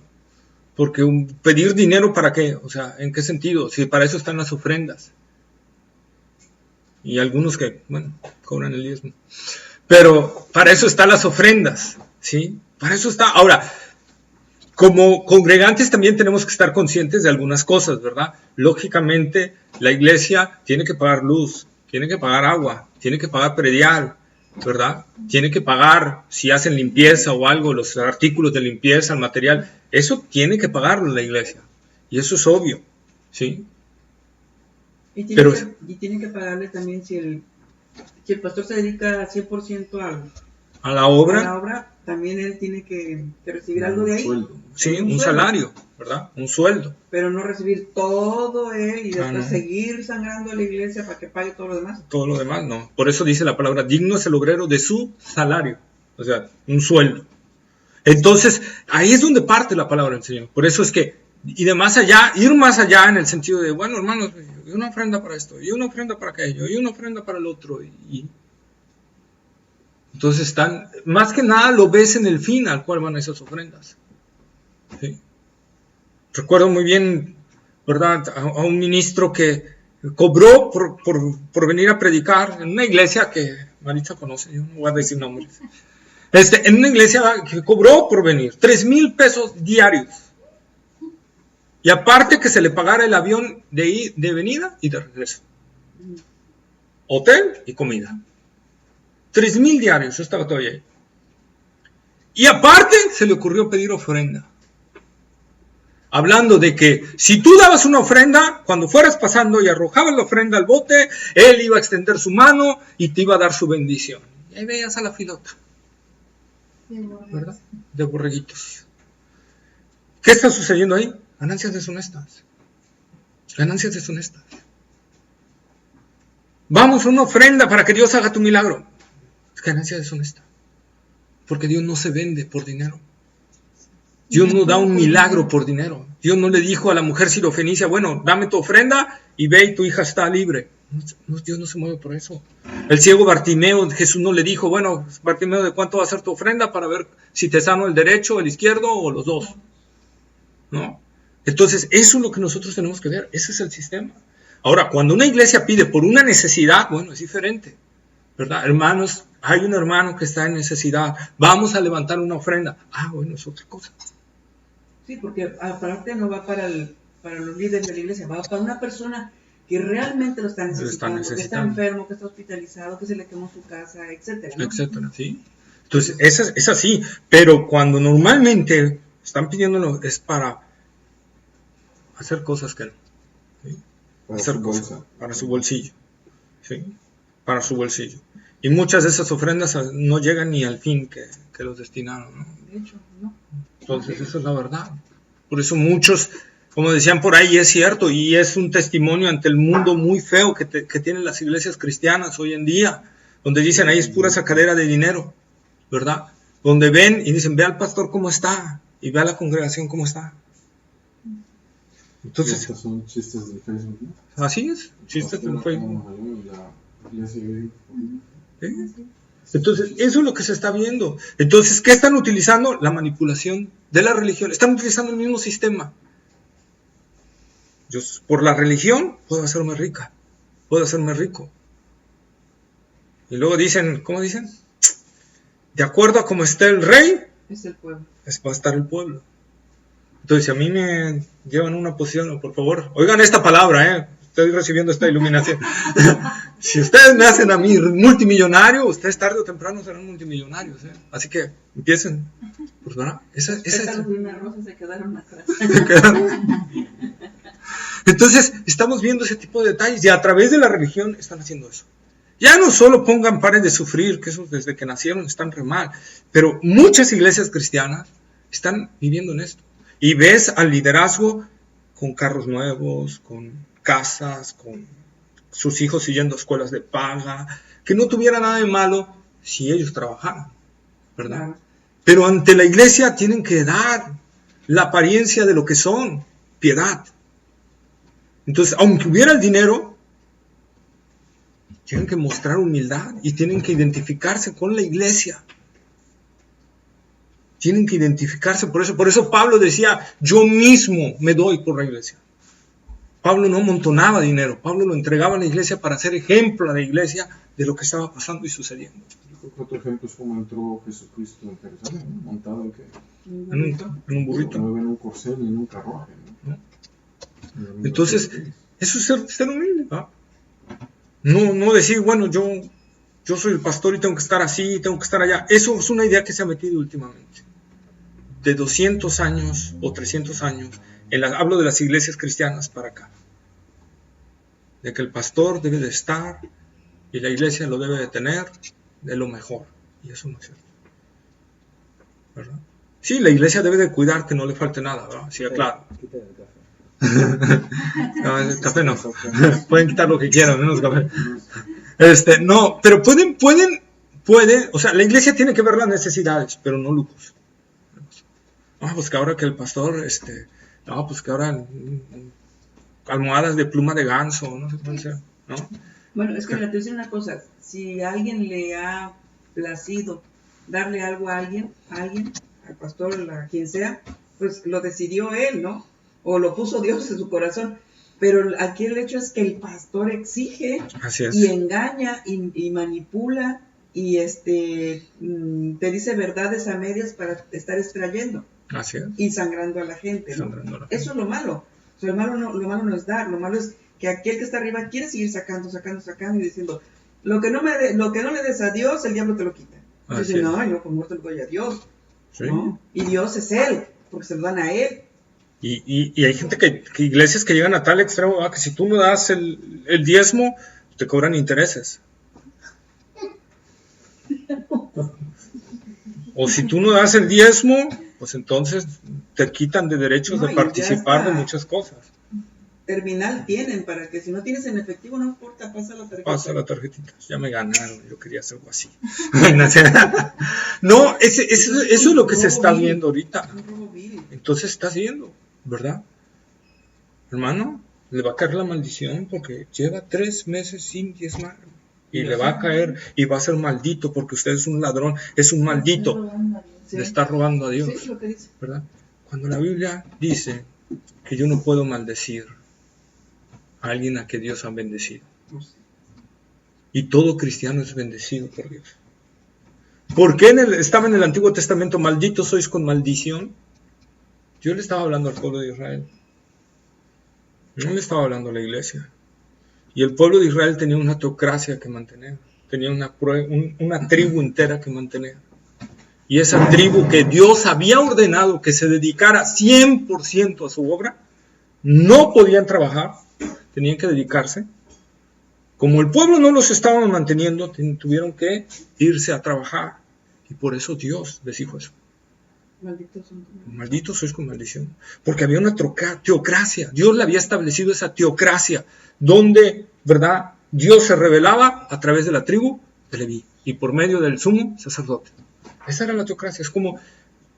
Porque pedir dinero ¿para qué? O sea, ¿en qué sentido? Si para eso están las ofrendas. Y algunos que, bueno, cobran el diezmo. Pero para eso están las ofrendas, ¿sí? Para eso está. Ahora, como congregantes también tenemos que estar conscientes de algunas cosas, ¿verdad? Lógicamente, la iglesia tiene que pagar luz, tiene que pagar agua, tiene que pagar predial, ¿verdad? Tiene que pagar, si hacen limpieza o algo, los artículos de limpieza, el material, eso tiene que pagarlo la iglesia. Y eso es obvio, ¿sí? Y Pero, tiene que pagarle también si el pastor se dedica 100% a la obra, también él tiene que recibir algo de ahí. Sí, un salario, ¿verdad? Un sueldo. Pero no recibir todo él y después seguir sangrando a la iglesia para que pague todo lo demás. Todo lo demás, no. Por eso dice la palabra, digno es el obrero de su salario. O sea, un sueldo. Entonces, ahí es donde parte la palabra del Señor. Por eso es que, y de más allá, ir más allá en el sentido de, bueno, hermanos, y una ofrenda para esto, y una ofrenda para aquello, y una ofrenda para el otro. Y entonces están, más que nada lo ves en el fin al cual van esas ofrendas. ¿Sí? Recuerdo muy bien, ¿verdad?, a un ministro que cobró por venir a predicar en una iglesia que Maritza conoce, yo no voy a decir nombres. En una iglesia que cobró por venir 3,000 pesos diarios. Y aparte que se le pagara el avión de venida y de regreso. Hotel y comida. 3,000 diarios, yo estaba todavía ahí. Y aparte se le ocurrió pedir ofrenda. Hablando de que si tú dabas una ofrenda, cuando fueras pasando y arrojabas la ofrenda al bote, él iba a extender su mano y te iba a dar su bendición. Y ahí veías a la filota, ¿verdad? De borreguitos. ¿Qué está sucediendo ahí? Ganancias deshonestas. Ganancias deshonestas. Vamos a una ofrenda para que Dios haga tu milagro. Es ganancia deshonesta. Porque Dios no se vende por dinero. Dios no da un milagro por dinero. Dios no le dijo a la mujer sirofenicia, bueno, dame tu ofrenda y ve y tu hija está libre. Dios no se mueve por eso. El ciego Bartimeo, Jesús no le dijo, bueno, Bartimeo, ¿de cuánto va a ser tu ofrenda para ver si te sano el derecho, el izquierdo o los dos? ¿No? Entonces, eso es lo que nosotros tenemos que ver. Ese es el sistema. Ahora, cuando una iglesia pide por una necesidad, bueno, es diferente, ¿verdad? Hermanos, hay un hermano que está en necesidad, vamos a levantar una ofrenda. Bueno, es otra cosa. Sí, porque aparte no va para los líderes de la iglesia, va para una persona que realmente lo está necesitando, que está enfermo, que está hospitalizado, que se le quemó su casa, etcétera, ¿no? Etcétera, sí. Entonces, es así, pero cuando normalmente están pidiéndolo es para hacer cosas que no. ¿Sí? Hacer cosas para su bolsillo. ¿Sí? Para su bolsillo. Y muchas de esas ofrendas no llegan ni al fin que los destinaron, ¿no? De hecho, no. Entonces, esa es la verdad. Por eso muchos, como decían por ahí, es cierto, y es un testimonio ante el mundo muy feo que tienen las iglesias cristianas hoy en día, donde dicen ahí es pura sacadera de dinero, ¿verdad? Donde ven y dicen, ve al pastor cómo está, y ve a la congregación cómo está. Entonces, estos son chistes del Facebook, ¿no? Así es, chistes del Facebook. ¿Sí? Entonces, eso es lo que se está viendo. Entonces, ¿qué están utilizando? La manipulación de la religión. Están utilizando el mismo sistema. Yo, por la religión, puedo hacerme rica. Puedo hacerme rico. Y luego dicen, ¿cómo dicen? De acuerdo a cómo esté el rey, es el pueblo. Va a estar el pueblo. Entonces, si a mí me llevan una posición, por favor, oigan esta palabra, estoy recibiendo esta iluminación. Si ustedes me hacen a mí multimillonario, ustedes tarde o temprano serán multimillonarios. Así que empiecen. Pues, ¿verdad? Esas rosas se quedaron atrás. Entonces, estamos viendo ese tipo de detalles y a través de la religión están haciendo eso. Ya no solo pongan pares de sufrir, que eso desde que nacieron están re mal, pero muchas iglesias cristianas están viviendo en esto. Y ves al liderazgo con carros nuevos, con casas, con sus hijos siguiendo escuelas de paga, que no tuviera nada de malo si ellos trabajaran, ¿verdad? Pero ante la iglesia tienen que dar la apariencia de lo que son, piedad. Entonces, aunque hubiera el dinero, tienen que mostrar humildad y tienen que identificarse con la iglesia. Tienen que identificarse por eso. Por eso Pablo decía, yo mismo me doy por la iglesia. Pablo no amontonaba dinero, Pablo lo entregaba a la iglesia para ser ejemplo a la iglesia de lo que estaba pasando y sucediendo. Yo creo que otro ejemplo es como entró Jesucristo en Jerusalén, ¿no? Montado en qué? En un burrito. No en un corcel ni en un carruaje, ¿no? Entonces, eso es ser humilde, ¿va? No decir, bueno, yo soy el pastor y tengo que estar así, tengo que estar allá. Eso es una idea que se ha metido últimamente. De 200 años o 300 años, hablo de las iglesias cristianas para acá. De que el pastor debe de estar y la iglesia lo debe de tener de lo mejor. Y eso no es cierto, ¿verdad? Sí, la iglesia debe de cuidar que no le falte nada, ¿verdad? Sí, claro. No, el café no. Pueden quitar lo que quieran, menos café. No, pero pueden, o sea, la iglesia tiene que ver las necesidades, pero no lujos. Pues que ahora que el pastor, pues que ahora almohadas de pluma de ganso, no sé cómo sea, ¿no? Bueno, es que te voy a decir una cosa, si a alguien le ha placido darle algo a alguien, al pastor, a quien sea, pues lo decidió él, ¿no? O lo puso Dios en su corazón. Pero aquí el hecho es que el pastor exige y engaña y manipula y te dice verdades a medias para estar extrayendo. Así es. Y sangrando a la gente, ¿no? Eso es lo malo. O sea, lo malo no es dar, lo malo es que aquel que está arriba quiere seguir sacando y diciendo, lo que no le des a Dios, el diablo te lo quita. Entonces, yo con muerto le doy a Dios. Sí. ¿No? Y Dios es Él, porque se lo dan a Él. Y hay gente que iglesias que llegan a tal extremo, que si tú no das el diezmo, te cobran intereses. O si tú no das el diezmo, pues entonces te quitan de derechos de participar de muchas cosas. Terminal tienen, para que si no tienes en efectivo, no importa, pasa la tarjeta. Pasa la tarjetita, ya me ganaron, yo quería hacer algo así. No, eso es lo que se está viendo ahorita. Entonces estás viendo, ¿verdad? Hermano, le va a caer la maldición porque lleva 3 meses sin diezmar. Y le va a caer y va a ser maldito porque usted es un ladrón, es un maldito. Le está robando a Dios, sí, lo que dice. ¿Verdad? Cuando la Biblia dice que yo no puedo maldecir a alguien a que Dios ha bendecido. Y todo cristiano es bendecido por Dios. ¿Por qué estaba en el Antiguo Testamento, malditos sois con maldición? Yo le estaba hablando al pueblo de Israel. No le estaba hablando a la iglesia. Y el pueblo de Israel tenía una teocracia que mantener. Tenía una tribu entera que mantener. Y esa tribu que Dios había ordenado que se dedicara 100% a su obra, no podían trabajar, tenían que dedicarse. Como el pueblo no los estaba manteniendo, tuvieron que irse a trabajar. Y por eso Dios les dijo eso. Malditos sois con maldición. Porque había una teocracia. Dios le había establecido esa teocracia, donde, ¿verdad?, Dios se revelaba a través de la tribu de Leví y por medio del sumo sacerdote. Esa era la teocracia. Es como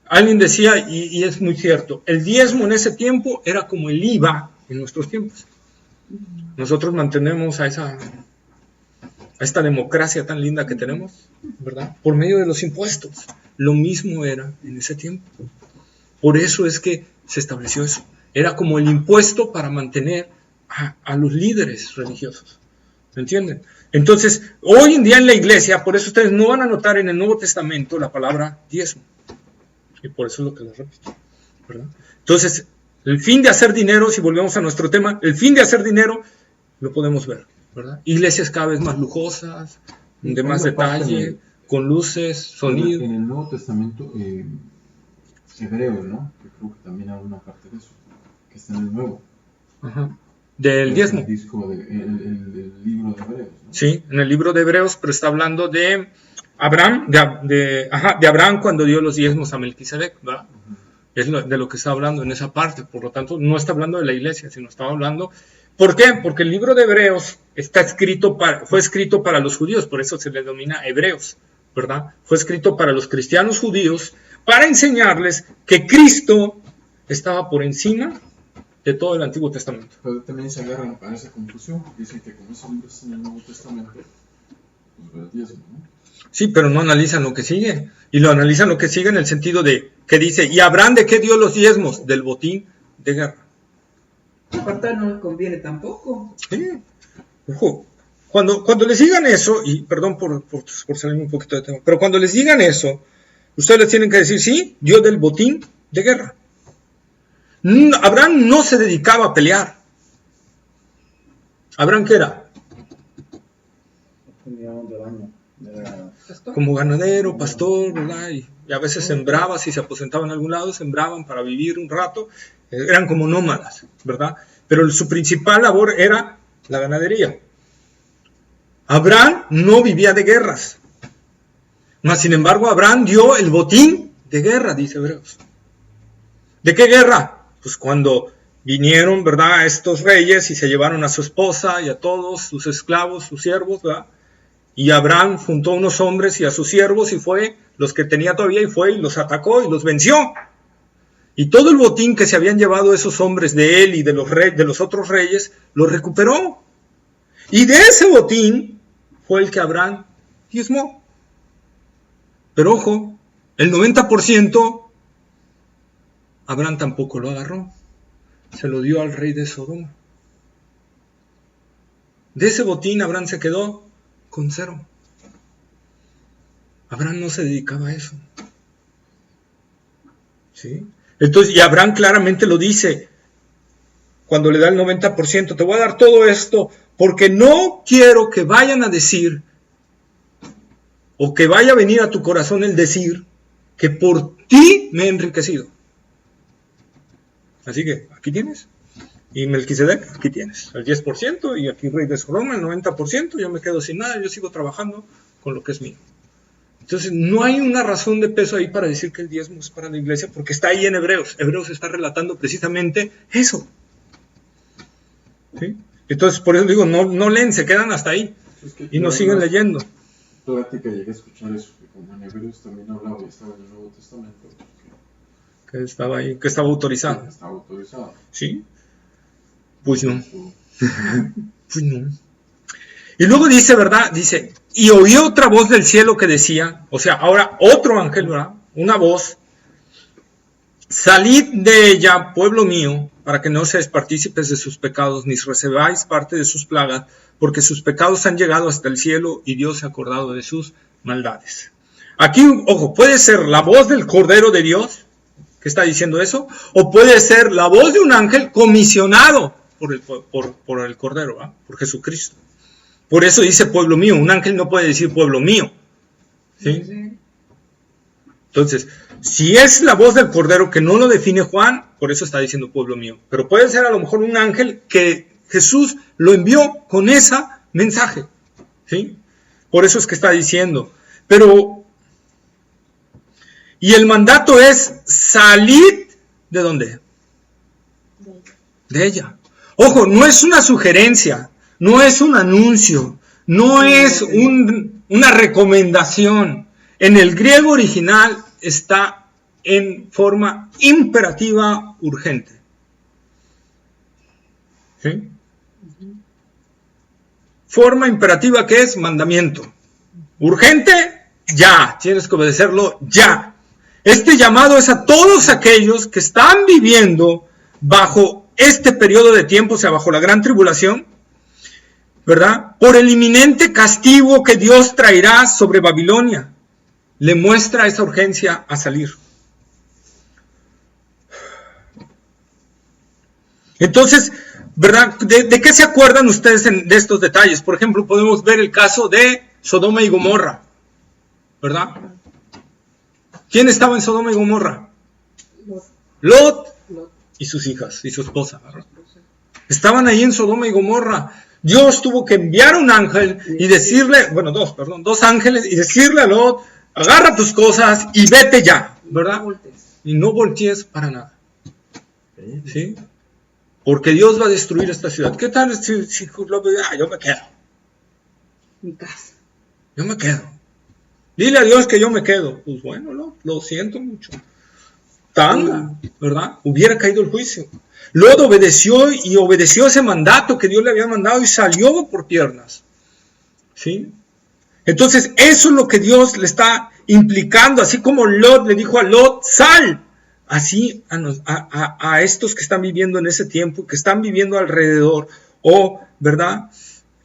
alguien decía, y es muy cierto, el diezmo en ese tiempo era como el IVA en nuestros tiempos. Nosotros mantenemos a esta democracia tan linda que tenemos, ¿verdad?, por medio de los impuestos. Lo mismo era en ese tiempo. Por eso es que se estableció eso. Era como el impuesto para mantener a los líderes religiosos. ¿Me entienden? Entonces, hoy en día en la iglesia, por eso ustedes no van a notar en el Nuevo Testamento la palabra diezmo. Y por eso es lo que les repito, ¿verdad? Entonces, el fin de hacer dinero, si volvemos a nuestro tema, el fin de hacer dinero lo podemos ver, ¿verdad? Iglesias cada vez más lujosas, de más detalle, con luces, sonido. En el Nuevo Testamento, Hebreos, ¿no? Que creo que también hay una parte de eso, que está en el Nuevo. Ajá. Del diezmo. El libro de Hebreos, ¿no? Sí, en el libro de Hebreos, pero está hablando de Abraham, de Abraham cuando dio los diezmos a Melquisedec, ¿verdad? Uh-huh. Es de lo que está hablando en esa parte. Por lo tanto, no está hablando de la iglesia, sino está hablando... ¿Por qué? Porque el libro de Hebreos fue escrito para los judíos, por eso se le denomina Hebreos, ¿verdad? Fue escrito para los cristianos judíos, para enseñarles que Cristo estaba por encima de todo el Antiguo Testamento. Pero también se agarran a esa confusión, porque dicen que como ese libro está en el Nuevo Testamento, pues el diezmo, ¿no? Sí, pero no analizan lo que sigue. Y lo analizan lo que sigue en el sentido de que dice, ¿y Abraham de qué dio los diezmos? Del botín de guerra. Aparte no le conviene tampoco. Sí. Ojo, cuando les digan eso, y perdón por salirme un poquito de tema, pero cuando les digan eso, ustedes les tienen que decir, sí, dio del botín de guerra. Abraham no se dedicaba a pelear. ¿Abraham qué era? Tenía un rebaño. Como ganadero, pastor, ¿verdad? Y a veces sembraba, si se aposentaba en algún lado, sembraban para vivir un rato. Eran como nómadas, ¿verdad? Pero su principal labor era la ganadería. Abraham no vivía de guerras. Mas, sin embargo, Abraham dio el botín de guerra, dice Hebreos. ¿De qué guerra? Pues cuando vinieron, ¿verdad?, estos reyes y se llevaron a su esposa y a todos sus esclavos, sus siervos, ¿verdad? Y Abraham juntó a unos hombres y a sus siervos y fue, los que tenía todavía, y fue y los atacó y los venció. Y todo el botín que se habían llevado esos hombres de él y de los otros reyes, lo recuperó. Y de ese botín fue el que Abraham diezmó. Pero ojo, el 90% Abraham tampoco lo agarró. Se lo dio al rey de Sodoma. De ese botín Abraham se quedó con 0. Abraham no se dedicaba a eso. ¿Sí? Entonces, y Abraham claramente lo dice, cuando le da el 90%, te voy a dar todo esto, porque no quiero que vayan a decir, o que vaya a venir a tu corazón el decir, que por ti me he enriquecido. Así que, aquí tienes. Y Melquisedec, aquí tienes el 10%, y aquí rey de Sodoma, el 90%, yo me quedo sin nada, yo sigo trabajando con lo que es mío. Entonces, no hay una razón de peso ahí para decir que el diezmo es para la iglesia, porque está ahí en Hebreos. Hebreos está relatando precisamente eso. ¿Sí? Entonces, por eso digo, no leen, se quedan hasta ahí. Es que Y no siguen leyendo. Fíjate que llegué a escuchar eso, que como en Hebreos también hablaba y estaba en el Nuevo Testamento. Que estaba ahí, que estaba autorizado. Estaba autorizado. ¿Sí? Pues no. Pues no. Y luego dice, ¿verdad? Dice, y oí otra voz del cielo que decía, o sea, ahora otro ángel, ¿verdad? Una voz, salid de ella, pueblo mío, para que no seáis partícipes de sus pecados, ni recebáis parte de sus plagas, porque sus pecados han llegado hasta el cielo y Dios se ha acordado de sus maldades. Aquí, ojo, puede ser la voz del Cordero de Dios, que está diciendo eso, o puede ser la voz de un ángel comisionado por el Cordero, ¿verdad? Por Jesucristo. Por eso dice pueblo mío, un ángel no puede decir pueblo mío. ¿Sí? Entonces, si es la voz del Cordero que no lo define Juan, por eso está diciendo pueblo mío. Pero puede ser a lo mejor un ángel que Jesús lo envió con ese mensaje. ¿Sí? Por eso es que está diciendo. Pero, y el mandato es salid, ¿de dónde? De ella. Ojo, no es una sugerencia. No es un anuncio, no es una recomendación. En el griego original está en forma imperativa urgente. ¿Sí? Forma imperativa que es mandamiento. Urgente, ya, tienes que obedecerlo ya. Este llamado es a todos aquellos que están viviendo bajo este periodo de tiempo, o sea, bajo la gran tribulación, ¿verdad? Por el inminente castigo que Dios traerá sobre Babilonia. Le muestra esa urgencia a salir. Entonces, ¿verdad? ¿De qué se acuerdan ustedes de estos detalles? Por ejemplo, podemos ver el caso de Sodoma y Gomorra, ¿verdad? ¿Quién estaba en Sodoma y Gomorra? Lot y sus hijas y su esposa, ¿verdad? Estaban ahí en Sodoma y Gomorra. Dios tuvo que enviar un ángel y decirle, dos ángeles, y decirle a Lot, agarra tus cosas y vete ya, ¿verdad? Y no voltees para nada. ¿Sí? Porque Dios va a destruir esta ciudad. ¿Qué tal si yo me quedo? Mi casa. Yo me quedo. Dile a Dios que yo me quedo. Pues bueno, no, lo siento mucho. Tanga, ¿verdad? Hubiera caído el juicio. Lot obedeció ese mandato que Dios le había mandado y salió por piernas. ¿Sí? Entonces, eso es lo que Dios le está implicando, así como Lot le dijo a Lot, sal. así a estos que están viviendo en ese tiempo, que están viviendo alrededor, ¿verdad?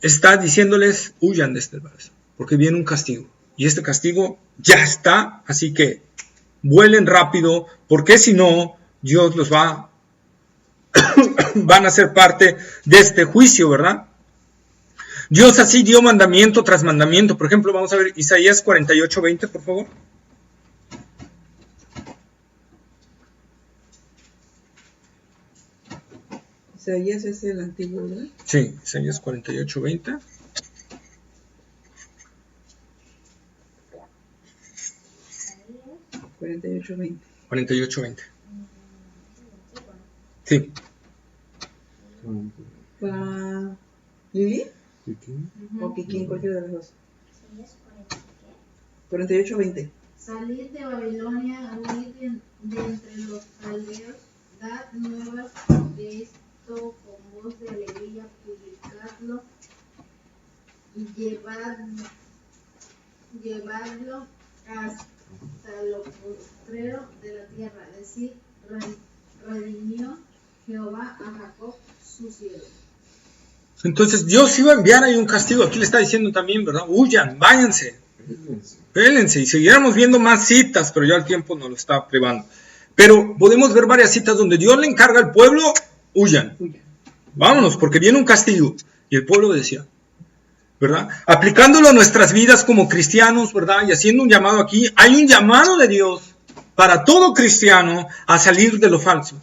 Está diciéndoles, huyan de este lugar, porque viene un castigo. Y este castigo ya está, así que vuelen rápido, porque si no, Dios los van a ser parte de este juicio, ¿verdad? Dios así dio mandamiento tras mandamiento. Por ejemplo, vamos a ver Isaías 48:20, por favor. Isaías es el antiguo, ¿verdad? Sí, Isaías 48:20. $48.20. 48:20. Sí. ¿Para Lili? Ujú. ¿O Kikín? Cualquiera de las dos. 48:20. Salid de Babilonia, huid de entre los caldeos, dad nuevas de esto con voz de alegría, publicadlo y llevadlo hasta lo postrero de la tierra. Decid, redimió Jehová a Jacob su siervo. Entonces Dios iba a enviar ahí un castigo. Aquí le está diciendo también, ¿verdad? Huyan, váyanse, pélense. Y seguiéramos viendo más citas, pero ya el tiempo nos lo está privando. Pero podemos ver varias citas donde Dios le encarga al pueblo, huyan. Vámonos, porque viene un castigo. Y el pueblo decía, ¿verdad? Aplicándolo a nuestras vidas como cristianos, ¿verdad? Y haciendo un llamado aquí. Hay un llamado de Dios para todo cristiano a salir de lo falso.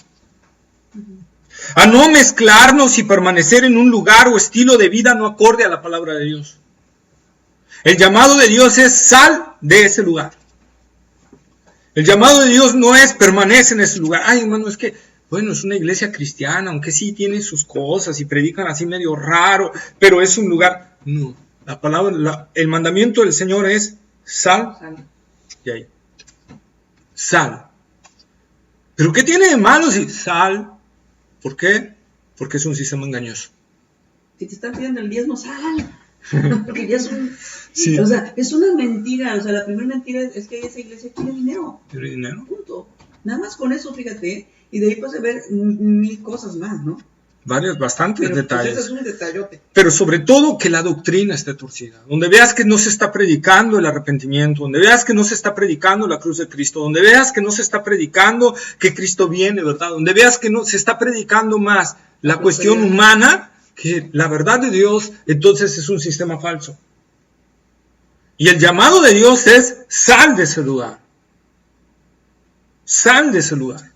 A no mezclarnos y permanecer en un lugar o estilo de vida no acorde a la palabra de Dios. El llamado de Dios es sal de ese lugar. El llamado de Dios no es permanece en ese lugar. Ay, hermano, es que, bueno, es una iglesia cristiana, aunque sí tiene sus cosas y predican así medio raro, pero es un lugar. No, la palabra, el mandamiento del Señor es sal de ahí. Sal. ¿Pero qué tiene de malo si sal? ¿Por qué? Porque es un sistema engañoso. Si te están pidiendo el diezmo, sal. Porque ya es Sí. o sea, es una mentira. O sea, la primera mentira es que esa iglesia quiere dinero. ¿Tiene dinero? Punto. Nada más con eso, fíjate. Y de ahí puedes ver mil cosas más, ¿no? Bastantes Pero detalles. pues ese es un detallote. Pero sobre todo que la doctrina esté torcida. Donde veas que no se está predicando el arrepentimiento, donde veas que no se está predicando la cruz de Cristo, donde veas que no se está predicando que Cristo viene, ¿verdad? Donde veas que no se está predicando más la cuestión humana que la verdad de Dios, entonces es un sistema falso. Y el llamado de Dios es sal de ese lugar. Sal de ese lugar.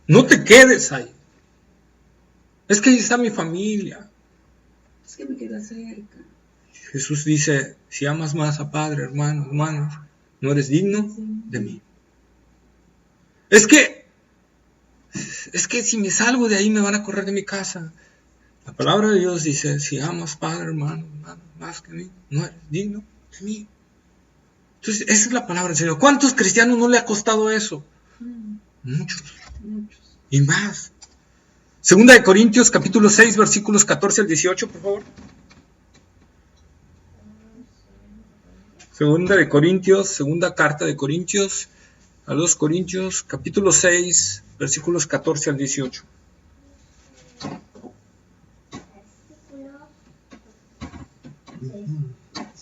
No te quedes ahí. Es que ahí está mi familia. Es que me queda cerca. Jesús dice, si amas más a padre, hermano, hermanos, no eres digno de mí. Es que si me salgo de ahí me van a correr de mi casa. La palabra de Dios dice, si amas padre, hermano, más que mí, no eres digno de mí. Entonces, esa es la palabra del Señor. ¿Cuántos cristianos no le ha costado eso? Muchos. Y más. Segunda de Corintios, capítulo 6, versículos 14 al 18, por favor. Segunda carta de Corintios, a los Corintios, capítulo 6, versículos 14 al 18.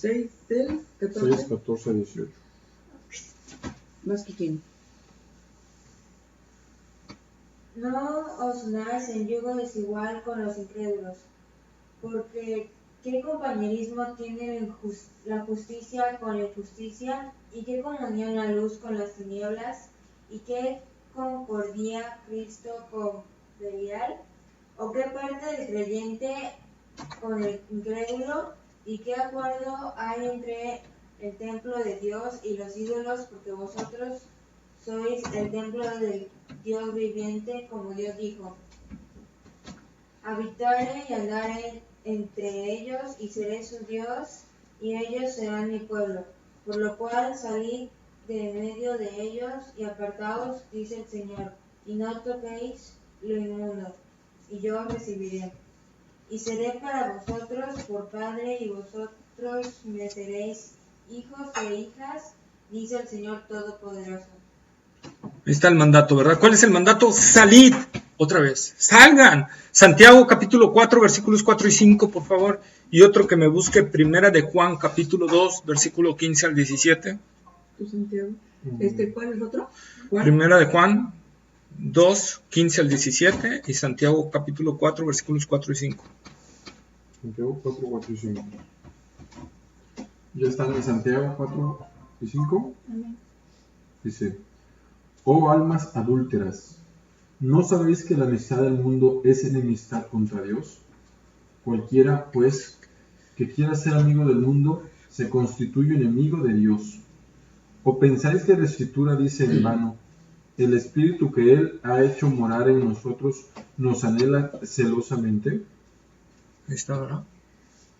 ¿6 del 14? 6, 14, 18. Más que quién. No os unáis en yugo desigual con los incrédulos, porque ¿qué compañerismo tiene la justicia con la injusticia? ¿Y qué comunión la luz con las tinieblas? ¿Y qué concordia Cristo con Belial? ¿O qué parte del creyente con el incrédulo? ¿Y qué acuerdo hay entre el templo de Dios y los ídolos? Porque vosotros sois el templo del Dios viviente, como Dios dijo. Habitaré y andaré entre ellos, y seré su Dios, y ellos serán mi pueblo. Por lo cual salid de en medio de ellos, y apartaos, dice el Señor, y no toquéis lo inmundo, y yo os recibiré. Y seré para vosotros por padre, y vosotros me seréis hijos e hijas, dice el Señor Todopoderoso. Ahí está el mandato, ¿verdad? ¿Cuál es el mandato? Salid, otra vez, salgan. Santiago capítulo 4, versículos 4 y 5, por favor. Y otro que me busque, Primera de Juan capítulo 2, versículo 15 al 17. ¿Tú, Santiago? ¿Cuál es otro? ¿Cuál? Primera de Juan 2, 15 al 17 y Santiago capítulo 4, versículos 4 y 5. Santiago 4, 4 y 5. ¿Ya están en Santiago 4 y 5? Amén. Dice: Oh almas adúlteras, ¿no sabéis que la amistad del mundo es enemistad contra Dios? Cualquiera, pues, que quiera ser amigo del mundo, se constituye enemigo de Dios. ¿O pensáis que la Escritura dice en vano: el Espíritu que Él ha hecho morar en nosotros nos anhela celosamente? Ahí está, ¿verdad?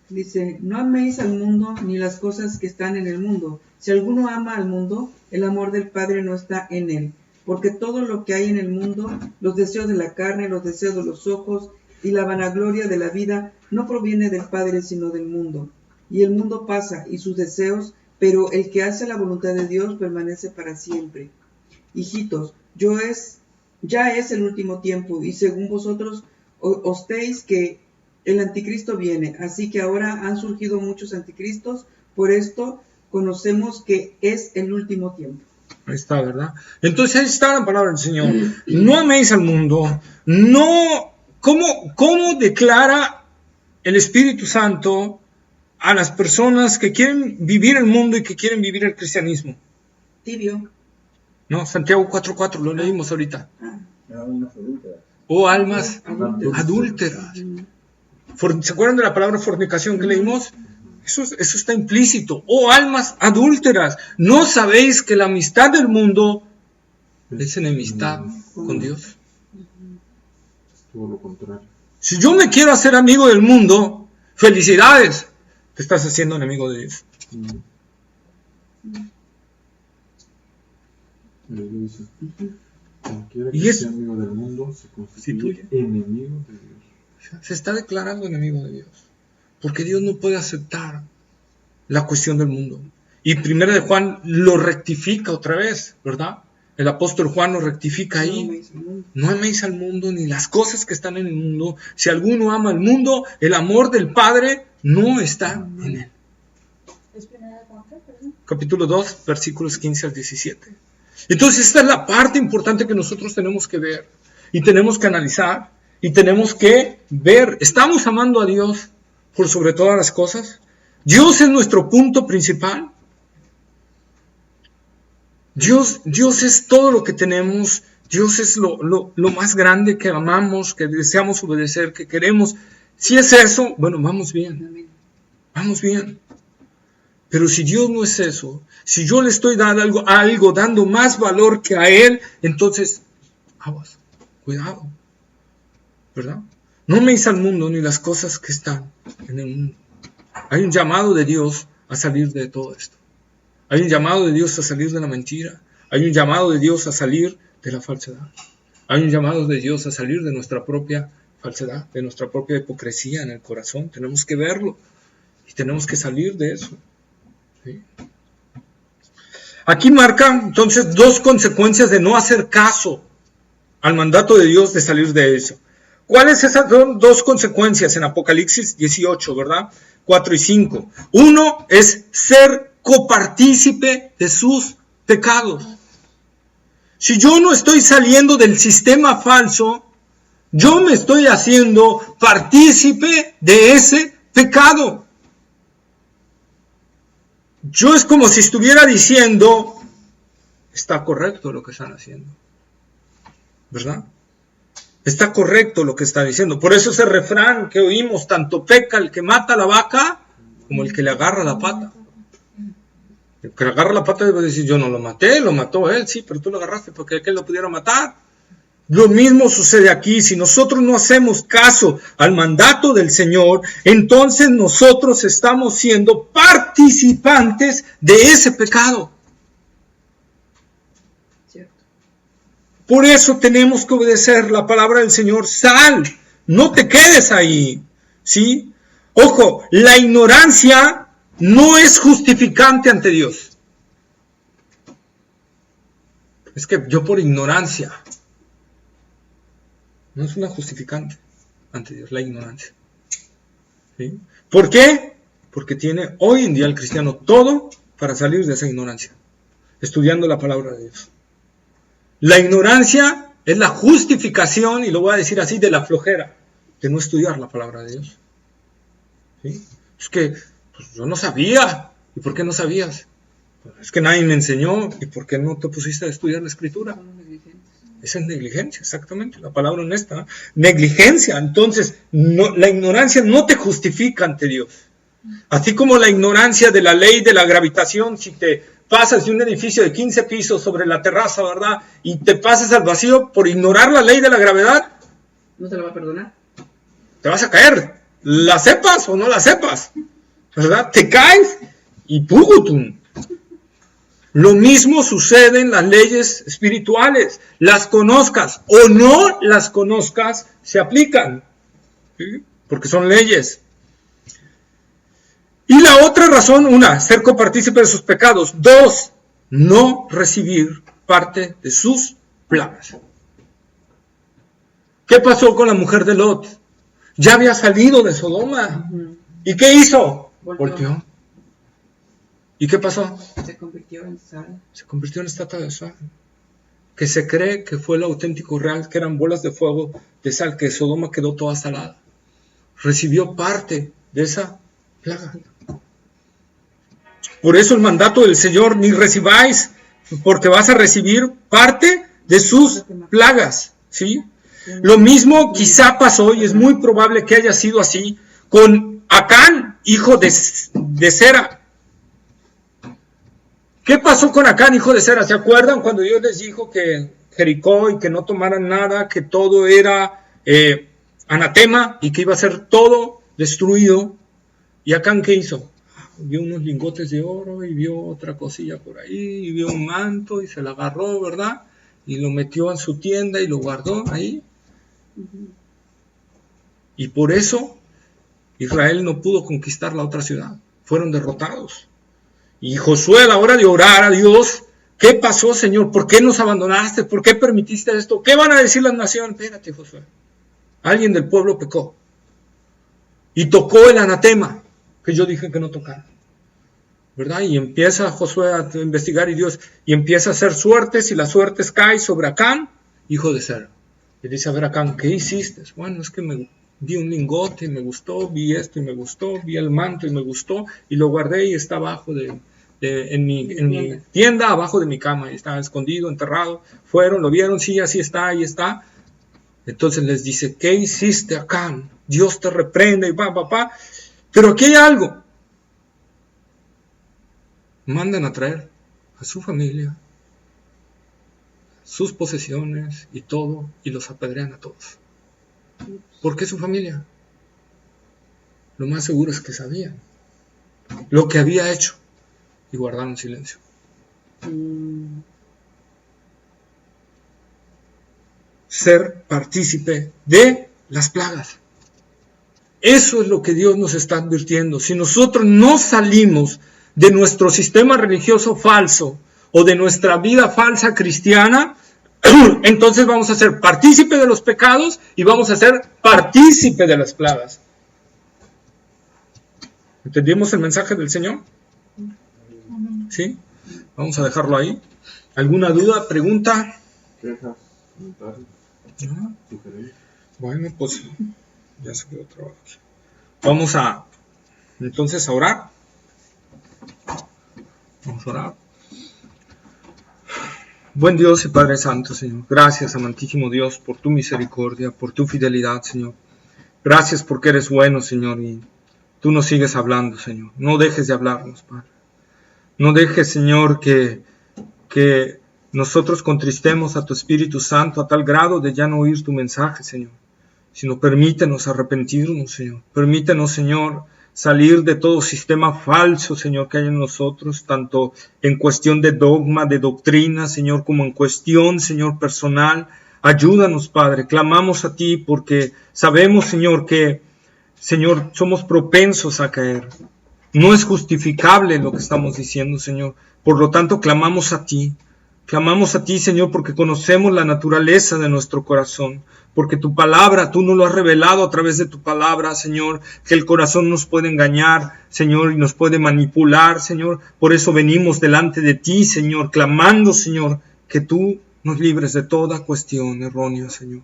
Dice, no améis al mundo ni las cosas que están en el mundo. Si alguno ama al mundo, el amor del Padre no está en él. Porque todo lo que hay en el mundo, los deseos de la carne, los deseos de los ojos y la vanagloria de la vida, no proviene del Padre sino del mundo. Y el mundo pasa y sus deseos, pero el que hace la voluntad de Dios permanece para siempre. Hijitos, ya es el último tiempo, y según vosotros ostéis que el anticristo viene, así que ahora han surgido muchos anticristos, por esto conocemos que es el último tiempo. Ahí está, ¿verdad? Entonces ahí está la palabra del Señor. No améis al mundo. No. ¿Cómo declara el Espíritu Santo a las personas que quieren vivir el mundo y que quieren vivir el cristianismo? Tibio. No, Santiago 4:4, lo leímos ahorita. Oh almas adúlteras. ¿Se acuerdan de la palabra fornicación que leímos? Eso está implícito. Oh almas adúlteras, ¿no sabéis que la amistad del mundo es enemistad con Dios? Es todo lo contrario. Si yo me quiero hacer amigo del mundo, felicidades, te estás haciendo enemigo de Dios. Dice: cualquiera que sea amigo del mundo se constituye enemigo de Dios. Se está declarando enemigo de Dios, porque Dios no puede aceptar la cuestión del mundo. Y Primera de Juan lo rectifica otra vez, ¿verdad? El apóstol Juan lo rectifica ahí. No améis al mundo ni las cosas que están en el mundo. Si alguno ama al mundo, el amor del Padre no está en él. ¿Es Primera de Juan, perdón? Capítulo 2, versículos 15 al 17. Entonces esta es la parte importante que nosotros tenemos que ver y tenemos que analizar y tenemos que ver. ¿Estamos amando a Dios por sobre todas las cosas? ¿Dios es nuestro punto principal? Dios es todo lo que tenemos. Dios es lo más grande que amamos, que deseamos obedecer, que queremos. Si es eso, bueno, vamos bien. Vamos bien. Pero si Dios no es eso, si yo le estoy dando algo dando más valor que a Él, entonces, aguas, cuidado, ¿verdad? No améis al mundo ni las cosas que están en el mundo. Hay un llamado de Dios a salir de todo esto. Hay un llamado de Dios a salir de la mentira. Hay un llamado de Dios a salir de la falsedad. Hay un llamado de Dios a salir de nuestra propia falsedad, de nuestra propia hipocresía en el corazón. Tenemos que verlo y tenemos que salir de eso. ¿Sí? Aquí marca entonces dos consecuencias de no hacer caso al mandato de Dios de salir de eso. ¿Cuáles esas dos consecuencias en Apocalipsis 18, verdad? 4 y 5. Uno es ser copartícipe de sus pecados. Si yo no estoy saliendo del sistema falso, yo me estoy haciendo partícipe de ese pecado. Yo es como si estuviera diciendo, está correcto lo que están haciendo, ¿verdad? Está correcto lo que está diciendo. Por eso ese refrán que oímos, tanto peca el que mata a la vaca como el que le agarra la pata. El que le agarra la pata debe decir, yo no lo maté, lo mató él, sí, pero tú lo agarraste porque él lo pudiera matar. Lo mismo sucede aquí. Si nosotros no hacemos caso al mandato del Señor, entonces nosotros estamos siendo participantes de ese pecado. Por eso tenemos que obedecer la palabra del Señor. Sal, no te quedes ahí, ¿sí? Ojo, la ignorancia no es justificante ante Dios. Es que yo por ignorancia. No es una justificante ante Dios, la ignorancia. ¿Sí? ¿Por qué? Porque tiene hoy en día el cristiano todo para salir de esa ignorancia, estudiando la palabra de Dios. La ignorancia es la justificación, y lo voy a decir así, de la flojera, de no estudiar la palabra de Dios. ¿Sí? Es que pues, yo no sabía. ¿Y por qué no sabías? Pues, es que nadie me enseñó. ¿Y por qué no te pusiste a estudiar la Escritura? Esa es negligencia, exactamente, la palabra honesta, ¿no? Negligencia. Entonces, no, la ignorancia no te justifica ante Dios. Así como la ignorancia de la ley de la gravitación, si te pasas de un edificio de 15 pisos sobre la terraza, ¿verdad? Y te pasas al vacío por ignorar la ley de la gravedad, ¿no te la va a perdonar? Te vas a caer, la sepas o no la sepas, ¿verdad? Te caes y pugutum. Lo mismo sucede en las leyes espirituales. Las conozcas o no las conozcas, se aplican. ¿Sí? Porque son leyes. Y la otra razón, una, ser copartícipe de sus pecados. Dos, no recibir parte de sus plagas. ¿Qué pasó con la mujer de Lot? Ya había salido de Sodoma. ¿Y qué hizo? Volteó. ¿Y qué pasó? Se convirtió en sal. Se convirtió en estatua de sal. Que se cree que fue el auténtico real, que eran bolas de fuego de sal, que Sodoma quedó toda salada. Recibió parte de esa plaga. Por eso el mandato del Señor, ni recibáis, porque vas a recibir parte de sus plagas. ¿Sí? Lo mismo quizá pasó, y es muy probable que haya sido así, con Acán, hijo de Zera. ¿Qué pasó con Acán, hijo de Zera? ¿Se acuerdan cuando Dios les dijo que Jericó y que no tomaran nada, que todo era anatema y que iba a ser todo destruido? ¿Y Acán qué hizo? Vio unos lingotes de oro y vio otra cosilla por ahí y vio un manto y se la agarró, ¿verdad? Y lo metió en su tienda y lo guardó ahí. Y por eso Israel no pudo conquistar la otra ciudad. Fueron derrotados. Y Josué, a la hora de orar a Dios, ¿qué pasó, Señor? ¿Por qué nos abandonaste? ¿Por qué permitiste esto? ¿Qué van a decir las naciones? Espérate, Josué. Alguien del pueblo pecó. Y tocó el anatema, que yo dije que no tocara. ¿Verdad? Y empieza Josué a investigar y empieza a hacer suertes, y las suertes caen sobre Acán, hijo de Zera. Y dice, a ver, Acán, ¿qué hiciste? Bueno, es que vi un lingote y me gustó, vi esto y me gustó, vi el manto y me gustó, y lo guardé y está abajo en mi tienda, abajo de mi cama, y estaba escondido, enterrado. Fueron, lo vieron, sí, así está, ahí está. Entonces les dice, ¿qué hiciste, Acán? Dios te reprende, y papá. Pero aquí hay algo. Mandan a traer a su familia, sus posesiones y todo, y los apedrean a todos. ¿Por qué su familia? Lo más seguro es que sabían lo que había hecho y guardaron silencio. Ser partícipe de las plagas. Eso es lo que Dios nos está advirtiendo. Si nosotros no salimos de nuestro sistema religioso falso o de nuestra vida falsa cristiana, entonces vamos a ser partícipe de los pecados y vamos a ser partícipe de las plagas. ¿Entendimos el mensaje del Señor? ¿Sí? Vamos a dejarlo ahí. ¿Alguna duda, pregunta? ¿Quejas, comentarios, sugerencias? Bueno, pues ya se quedó trabajo aquí. Vamos a entonces a orar. Vamos a orar. Buen Dios y Padre Santo, Señor. Gracias, amantísimo Dios, por tu misericordia, por tu fidelidad, Señor. Gracias porque eres bueno, Señor, y tú nos sigues hablando, Señor. No dejes de hablarnos, Padre. No dejes, Señor, que nosotros contristemos a tu Espíritu Santo a tal grado de ya no oír tu mensaje, Señor. Sino permítenos arrepentirnos, Señor. Permítenos, Señor, salir de todo sistema falso, Señor, que hay en nosotros, tanto en cuestión de dogma, de doctrina, Señor, como en cuestión, Señor, personal. Ayúdanos, Padre, clamamos a ti porque sabemos, Señor, que, Señor, somos propensos a caer. No es justificable lo que estamos diciendo, Señor. Por lo tanto, clamamos a ti. Clamamos a ti, Señor, porque conocemos la naturaleza de nuestro corazón, porque tu palabra, tú nos lo has revelado a través de tu palabra, Señor, que el corazón nos puede engañar, Señor, y nos puede manipular, Señor. Por eso venimos delante de ti, Señor, clamando, Señor, que tú nos libres de toda cuestión errónea, Señor.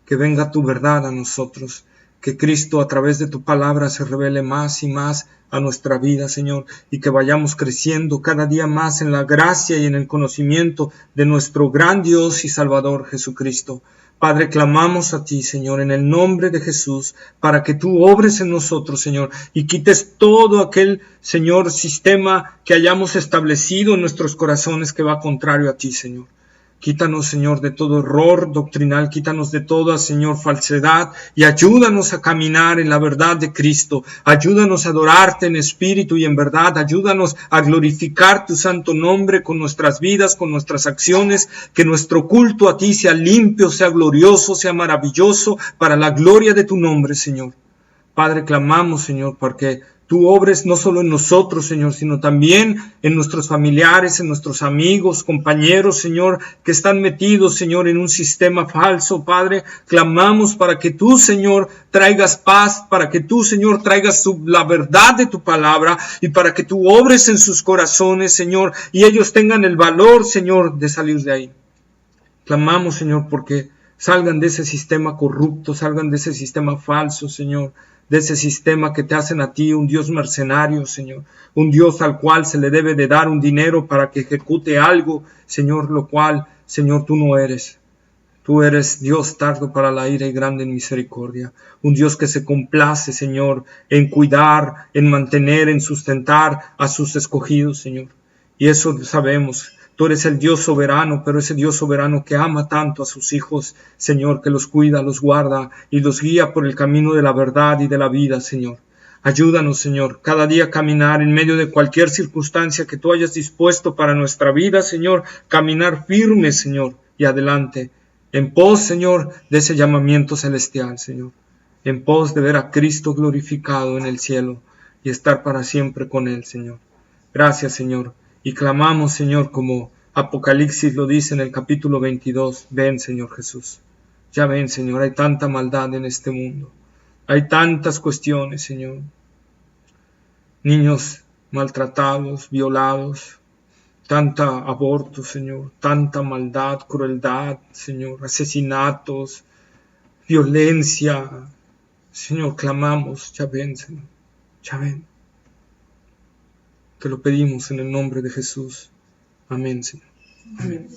Que venga tu verdad a nosotros, que Cristo a través de tu palabra se revele más y más a nuestra vida, Señor, y que vayamos creciendo cada día más en la gracia y en el conocimiento de nuestro gran Dios y Salvador Jesucristo. Padre, clamamos a ti, Señor, en el nombre de Jesús, para que tú obres en nosotros, Señor, y quites todo aquel, Señor, sistema que hayamos establecido en nuestros corazones que va contrario a ti, Señor. Quítanos, Señor, de todo error doctrinal, quítanos de toda, Señor, falsedad y ayúdanos a caminar en la verdad de Cristo. Ayúdanos a adorarte en espíritu y en verdad. Ayúdanos a glorificar tu santo nombre con nuestras vidas, con nuestras acciones. Que nuestro culto a ti sea limpio, sea glorioso, sea maravilloso para la gloria de tu nombre, Señor. Padre, clamamos, Señor, porque tú obres no solo en nosotros, Señor, sino también en nuestros familiares, en nuestros amigos, compañeros, Señor, que están metidos, Señor, en un sistema falso, Padre. Clamamos para que tú, Señor, traigas paz, para que tú, Señor, traigas la verdad de tu palabra y para que tú obres en sus corazones, Señor, y ellos tengan el valor, Señor, de salir de ahí. Clamamos, Señor, porque salgan de ese sistema corrupto, salgan de ese sistema falso, Señor, de ese sistema que te hacen a ti un Dios mercenario, Señor, un Dios al cual se le debe de dar un dinero para que ejecute algo, Señor, lo cual, Señor, tú no eres. Tú eres Dios tardo para la ira y grande en misericordia, un Dios que se complace, Señor, en cuidar, en mantener, en sustentar a sus escogidos, Señor. Y eso sabemos. Tú eres el Dios soberano, pero ese Dios soberano que ama tanto a sus hijos, Señor, que los cuida, los guarda y los guía por el camino de la verdad y de la vida, Señor. Ayúdanos, Señor, cada día a caminar en medio de cualquier circunstancia que tú hayas dispuesto para nuestra vida, Señor, caminar firme, Señor, y adelante, en pos, Señor, de ese llamamiento celestial, Señor, en pos de ver a Cristo glorificado en el cielo y estar para siempre con Él, Señor. Gracias, Señor. Y clamamos, Señor, como Apocalipsis lo dice en el capítulo 22, ven, Señor Jesús. Ya ven, Señor, hay tanta maldad en este mundo. Hay tantas cuestiones, Señor. Niños maltratados, violados, tanta aborto, Señor, tanta maldad, crueldad, Señor, asesinatos, violencia. Señor, clamamos, ya ven, Señor, ya ven. Te lo pedimos en el nombre de Jesús. Amén, Señor. Amén.